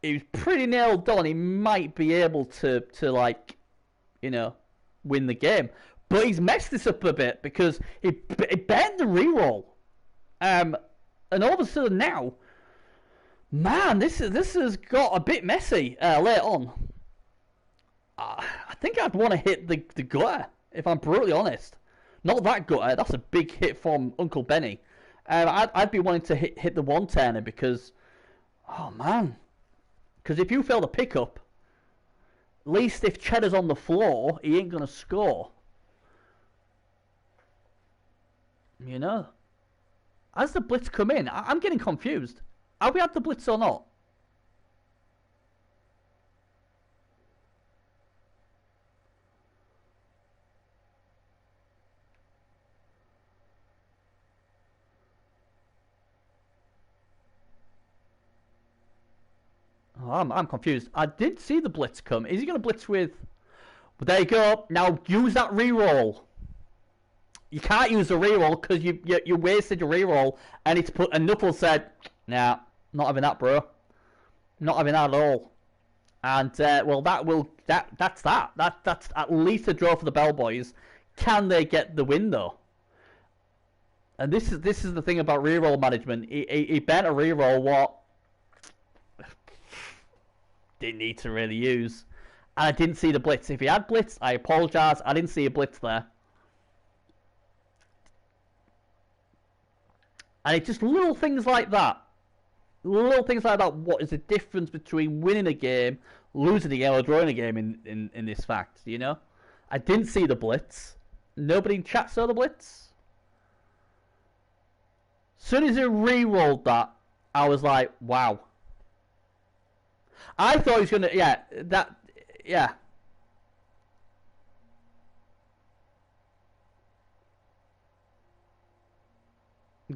he was pretty nailed on. He might be able to like, you know, win the game. But he's messed this up a bit because he banned the reroll. And all of a sudden now, man, this has got a bit messy later on. I think I'd want to hit the gutter, if I'm brutally honest. Not that gutter, that's a big hit from Uncle Benny. I'd be wanting to hit the 1-turner because, oh man, because if you fail the pickup, at least if Cheddar's on the floor, he ain't gonna score. You know, as the blitz come in, I'm getting confused. Have we had the blitz or not? Oh, I'm confused. I did see the blitz come. Is he going to blitz with... But there you go. Now use that reroll. You can't use the reroll because you wasted your reroll, and it's put. And Knuckles said, "Nah, not having that, bro. Not having that at all." And well, that's that. That's at least a draw for the Bellboys. Can they get the win though? And this is the thing about reroll management. He bent a reroll what didn't need to really use. And I didn't see the blitz. If he had blitz, I apologise. I didn't see a blitz there. And it's just little things like that. Little things like that. What is the difference between winning a game, losing a game, or drawing a game in this fact, you know? I didn't see the blitz. Nobody in chat saw the blitz. As soon as he re-rolled that, I was like, wow. I thought he was gonna, yeah.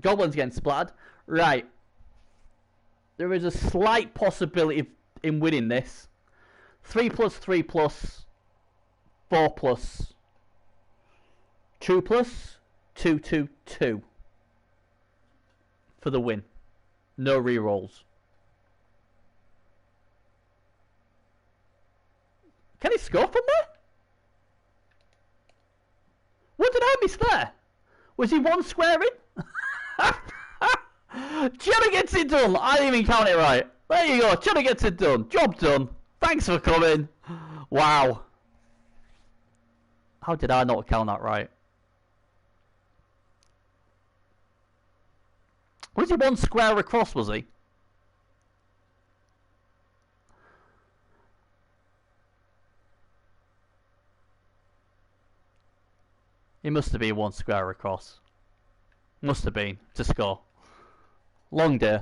Goblin's getting splattered. Right. There is a slight possibility in winning this. 3+, 3+, 4+, 2+, 2, 2, 2 for the win. No re-rolls. Can he score from there? What did I miss there? Was he one square in? Cheddar gets it done. I didn't even count it right. There you go. Cheddar gets it done. Job done. Thanks for coming. Wow. How did I not count that right? Was he one square across, was he? He must have been one square across. Must have been to score. Long day.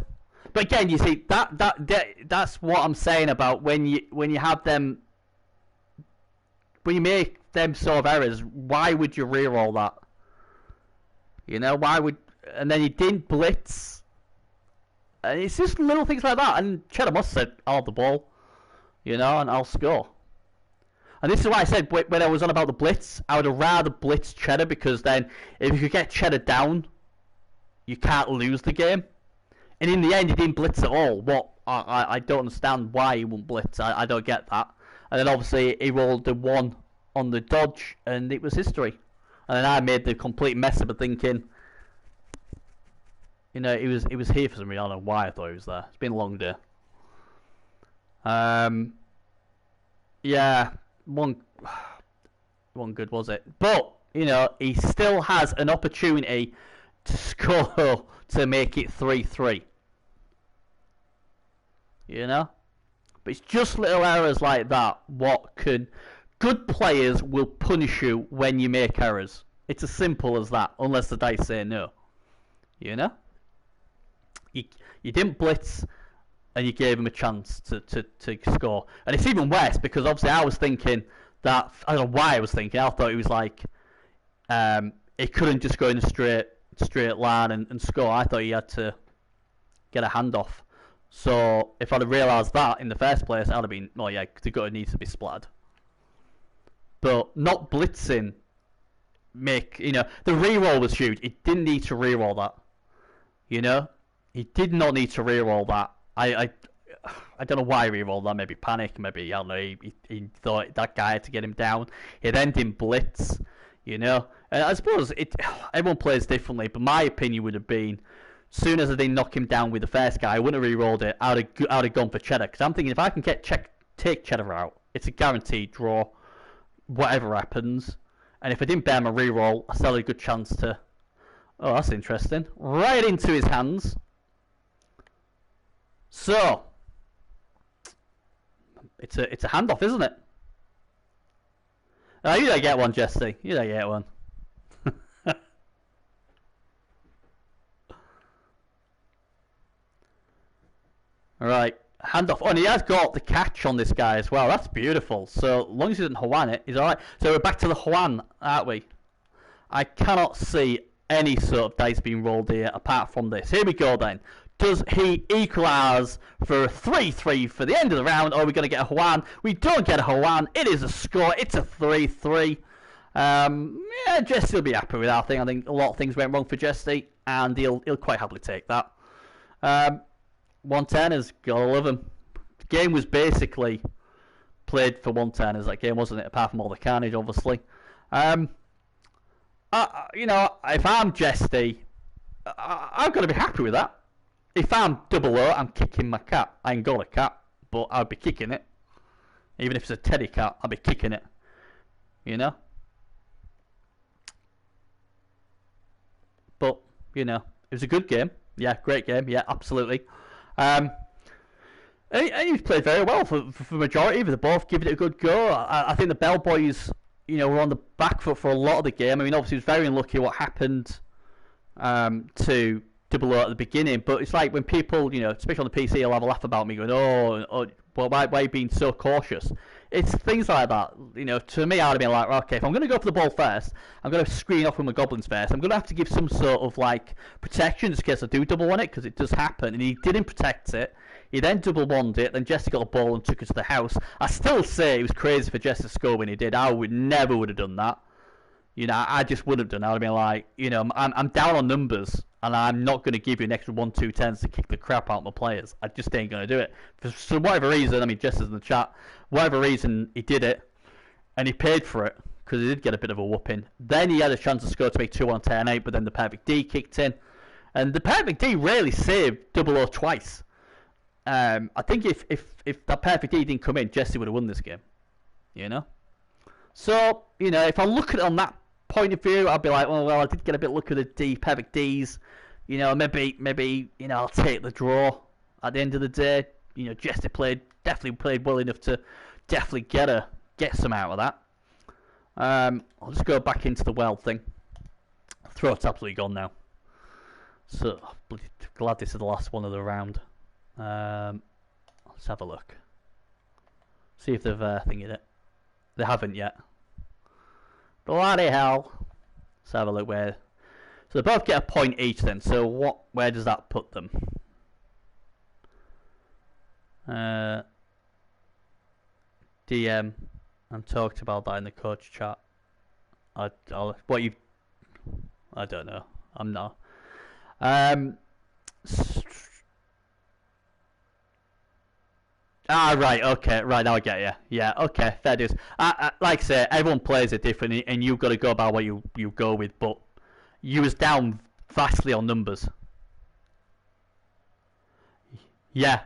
But again, you see that's what I'm saying about when you have them, when you make them sort of errors. Why would you re-roll that? You know, why would? And then you didn't blitz. And it's just little things like that. And Cheddar must have said, "I'll have the ball," you know, and I'll score. And this is why I said when I was on about the blitz, I would have rather blitz Cheddar, because then if you could get Cheddar down, you can't lose the game. And in the end, he didn't blitz at all. What? I don't understand why he wouldn't blitz. I don't get that. And then obviously he rolled the 1 on the dodge, and it was history. And then I made the complete mess of it, thinking, you know, it was here for some reason. I don't know why I thought he was there. It's been a long day. Yeah, one good, was it? But you know, he still has an opportunity to score to make it 3-3. You know? But it's just little errors like that what can... Good players will punish you when you make errors. It's as simple as that, unless the dice say no. You know? You didn't blitz, and you gave him a chance to score. And it's even worse, because obviously I was thinking that... I don't know why I was thinking. I thought it was like... he couldn't just go in a straight line and score. I thought he had to get a handoff. So if I'd have realised that in the first place, I'd have been, oh yeah, because it needs to be splattered. But not blitzing, you know, the reroll was huge. He didn't need to reroll that. You know, he did not need to reroll that. I don't know why he rerolled that. Maybe panic. Maybe, I don't know. He thought that guy had to get him down. He then didn't blitz. You know, and I suppose everyone plays differently, but my opinion would have been, as soon as I didn't knock him down with the first guy, I wouldn't have re-rolled it. I'd have gone for Cheddar, because I'm thinking if I can take Cheddar out, it's a guaranteed draw, whatever happens. And if I didn't bear my re-roll, I still had a good chance to. Oh, that's interesting. Right into his hands. So it's a handoff, isn't it? Oh, you don't get one, Jesse. You don't get one. Alright, handoff. Oh, and he has got the catch on this guy as well. That's beautiful. So, as long as he doesn't Hwan it, he's alright. So, we're back to the Hwan, aren't we? I cannot see any sort of dice being rolled here apart from this. Here we go then. Does he equalise for a 3-3 for the end of the round, or are we going to get a Hwan? We don't get a Hwan. It is a score. It's a 3-3. Yeah, Jesse will be happy with that thing. I think a lot of things went wrong for Jesse, and he'll quite happily take that. 1-10ers, gotta love him. The game was basically played for 1-10ers, that game, wasn't it? Apart from all the carnage, obviously. You know, if I'm Jesse, I'm going to be happy with that. If I'm double O, I'm kicking my cat. I ain't got a cat, but I'll be kicking it. Even if it's a teddy cat, I'll be kicking it. You know? But, you know, it was a good game. Yeah, great game. Yeah, absolutely. And he played very well for the majority. They both give it a good go. I think the Bellboys were on the back foot for a lot of the game. I mean, obviously, it was very unlucky what happened to Double O at the beginning. But it's like when people, especially on the PC, will have a laugh about me going, well, why are you being so cautious? It's things like that. To me, I'd have been like, okay, if I'm going to go for the ball first, I'm going to screen off with my goblins first. I'm going to have to give some sort of protection just in case I do double one it, because it does happen. And he didn't protect it. He then double won it. Then Jesse got a ball and took it to the house. I still say it was crazy for Jesse to score when he did. I never would have done that. I just wouldn't have done that. I'd have been like, I'm down on numbers, and I'm not going to give you an extra 1-2-10s to kick the crap out of my players. I just ain't going to do it. For whatever reason, I mean, Jesse's in the chat, whatever reason, he did it, and he paid for it, because he did get a bit of a whooping. Then he had a chance to score to make 2-1-10-8, but then the perfect D kicked in. And the perfect D really saved Double O twice. I think if that perfect D didn't come in, Jesse would have won this game. So, if I look at it on that point of view, I'll be like, well, I did get a bit lucky with the perfect Ds. Maybe I'll take the draw at the end of the day. Jesse definitely played well enough to definitely get some out of that. I'll just go back into the weld thing. Throat's absolutely gone now. So, bloody glad this is the last one of the round. Let's have a look. See if they've thingied it. They haven't yet. Bloody hell. Let's have a look where. So they both get a point each then. So where does that put them? DM and talked about that in the coach chat. I don't know. I'm not. Right, okay, right, now I get you. Yeah, okay, fair dues. Like I say, everyone plays it differently, and you've got to go about what you go with, but you was down vastly on numbers. Yeah.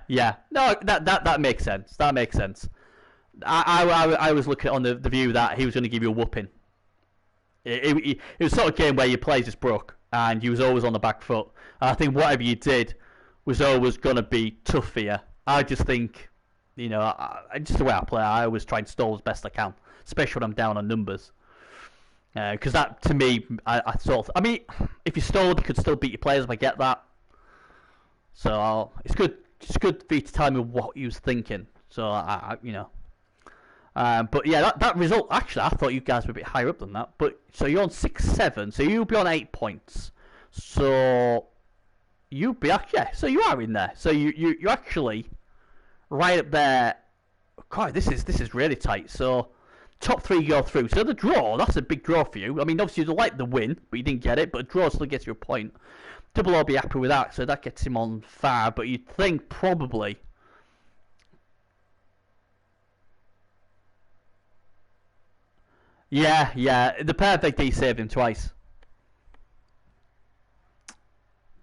No, that makes sense. That makes sense. I was looking on the view that he was going to give you a whooping. It was sort of game where your play just broke, and you was always on the back foot. And I think whatever you did was always going to be tough for you. I just think... just the way I play, I always try and stall as best I can, especially when I'm down on numbers. Because that, to me, I mean, if you stalled, you could still beat your players if I get that. So it's good for you to tell me what you was thinking. So but yeah, that result, actually, I thought you guys were a bit higher up than that. But so you're on 6-7, so you'll be on 8 points. So you'll be so you are in there. So you actually. Right up there. God, this is really tight. So, top 3 go through. So the draw, that's a big draw for you. I mean, obviously you'd like the win, but you didn't get it. But a draw still gets you a point. Double O will be happy with that, so that gets him on 5. But you'd think probably... Yeah. The perfect D saved him twice.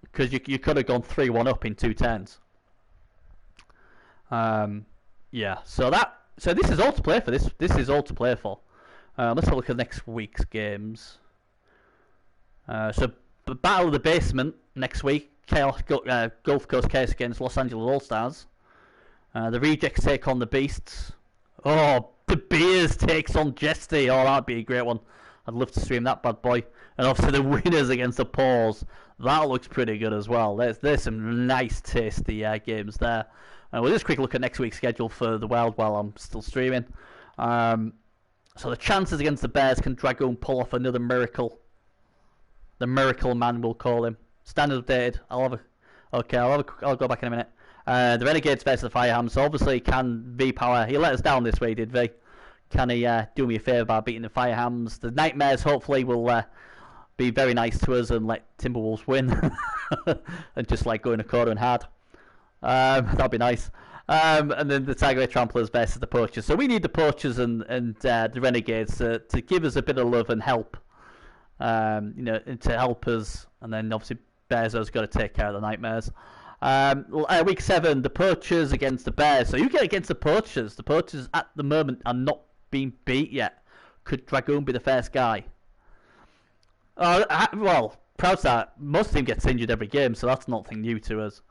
Because you could have gone 3-1 up in 2 turns. Yeah, so this is all to play for. This is all to play for. Let's have a look at next week's games. So the Battle of the Basement next week. Gulf Coast Chaos against Los Angeles All Stars. The Rejects take on the Beasts. Oh, the Beers takes on Jesty. Oh, that'd be a great one. I'd love to stream that bad boy. And obviously the Winners against the Paws. That looks pretty good as well. There's some nice tasty games there. We'll just quick look at next week's schedule for the Wild while I'm still streaming. So the chances against the Bears, can Dragoon pull off another miracle? The Miracle Man, we'll call him. Standard updated. I'll go back in a minute. The Renegades versus the Firehams. So obviously, can V-Power... He let us down this way, did V? Can he do me a favour by beating the Firehams? The Nightmares, hopefully, will be very nice to us and let Timberwolves win. And just going a quarter and hard. That'd be nice. And then the Tiger Tramplers versus the Poachers. So we need the Poachers and the Renegades to give us a bit of love and help. And to help us. And then obviously Bearzo's got to take care of the Nightmares. Week 7, the Poachers against the Bears. So you get against the Poachers. The Poachers at the moment are not being beat yet. Could Dragoon be the first guy? Well, Proud Start, most of them gets injured every game, so that's nothing new to us.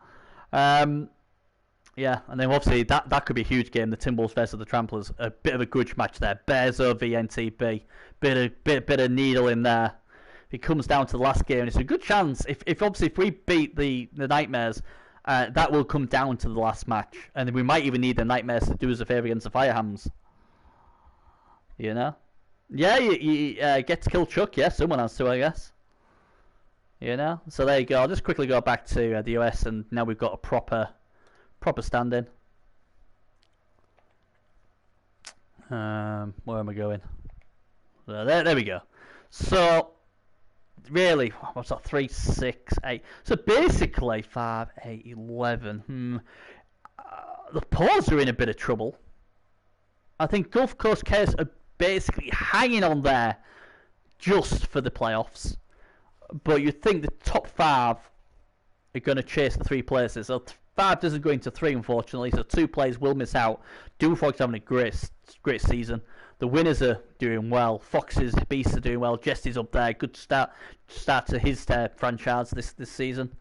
Yeah, and then obviously that could be a huge game. The Timberwolves versus the Tramplers, a bit of a grudge match there. Bears over NTB, bit of needle in there. If it comes down to the last game, it's a good chance. If obviously if we beat the Nightmares, that will come down to the last match, and we might even need the Nightmares to do us a favour against the Firehams. You know? Yeah, you get to kill Chuck. Yeah, someone has to, I guess. You know? So there you go. I'll just quickly go back to the US, and now we've got a proper stand-in. Where am I going? There we go. So, really, what's that? 3, 6, 8. So basically, 5, 8, 11. The Paws are in a bit of trouble. I think Gulf Coast Chaos are basically hanging on there just for the playoffs. But you'd think the top 5 are going to chase the 3 places. So 5 doesn't go into 3, unfortunately. So 2 players will miss out. Doomfrog's having a great season. The winners are doing well. Fox's Beasts are doing well. Jesty's up there. Good start to his franchise this season.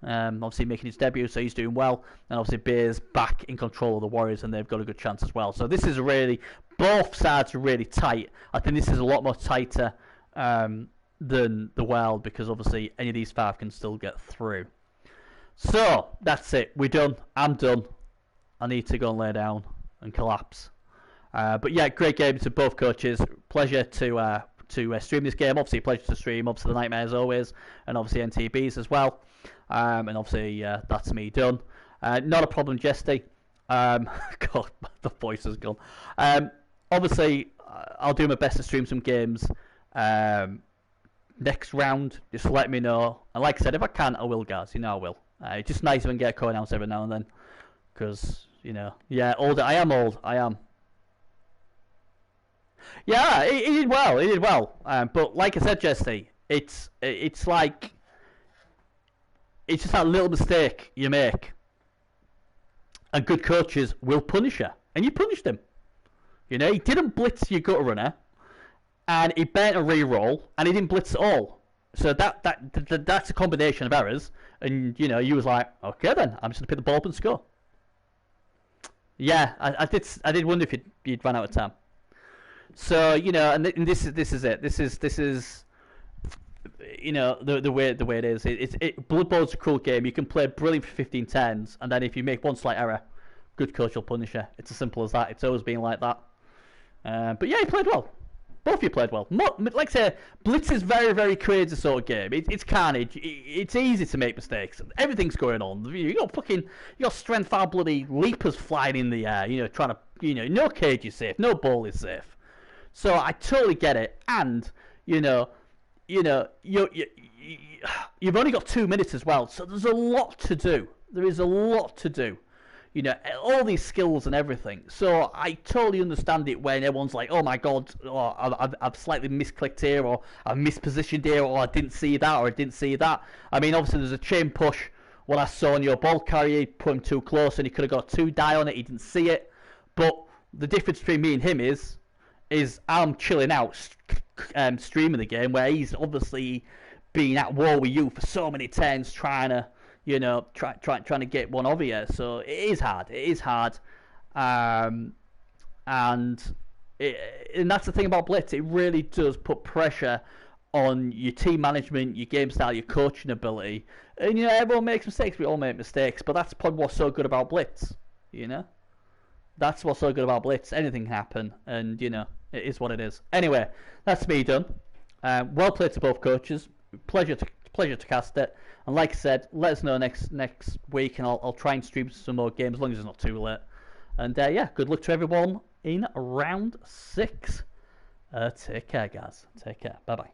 Obviously making his debut, so he's doing well. And obviously Bear's back in control of the Warriors, and they've got a good chance as well. So this is really, both sides are really tight. I think this is a lot more tighter than the Wild, because obviously any of these 5 can still get through. So that's it. We're done. I'm done. I need to go and lay down and collapse. But yeah, great game to both coaches. Pleasure to stream this game. Obviously, pleasure to stream. Obviously, the Nightmares always, and obviously NTBs as well. And obviously, that's me done. Not a problem, Jesty. God, the voice has gone. Obviously, I'll do my best to stream some games next round. Just let me know. And like I said, if I can, I will, guys. You know I will. It's just nice if I can get a call announce every now and then. Because, you know, yeah, older. I am old. I am. Yeah, he did well. He did well. But like I said, Jesse, it's like, it's just that little mistake you make, and good coaches will punish you, and you punished him. You know, he didn't blitz your gutter runner, and he bent a re-roll, and he didn't blitz at all. So that's a combination of errors, and you know, you was like, okay then, I'm just gonna pick the ball up and score. Yeah, I did wonder if you'd run out of time. So you know, and this is it. This is you know the way it is. Blood Bowl's a cool game. You can play brilliant for 15-10s, and then if you make one slight error, good coach will punish you. It's as simple as that. It's always been like that. But yeah, he played well. Both of you played well. Like I say, Blitz is very, very crazy sort of game. It's carnage. It's easy to make mistakes. Everything's going on. You got strength foul bloody leapers flying in the air. You know, trying to, you know, no cage is safe, no ball is safe. So I totally get it. And you've only got 2 minutes as well. So there's a lot to do. There is a lot to do. You know, all these skills and everything. So I totally understand it when everyone's like, oh my god, or I've slightly misclicked here, or I've mispositioned here, or I didn't see that, or I didn't see that. I mean, obviously there's a chain push. What I saw on your ball carrier, put him too close and he could have got 2 die on it. He didn't see it. But the difference between me and him is I'm chilling out, streaming the game, where he's obviously been at war with you for so many turns, trying to, you know, trying to get one over you. So it is hard. It is hard, and that's the thing about Blitz. It really does put pressure on your team management, your game style, your coaching ability. And you know, everyone makes mistakes. We all make mistakes, but that's probably what's so good about Blitz. You know, that's what's so good about Blitz. Anything can happen, and you know, it is what it is. Anyway, that's me done. Well played to both coaches. Pleasure to cast it. And like I said, let us know next week, and I'll try and stream some more games as long as it's not too late. And yeah, good luck to everyone in round 6. Take care, guys. Take care. Bye bye.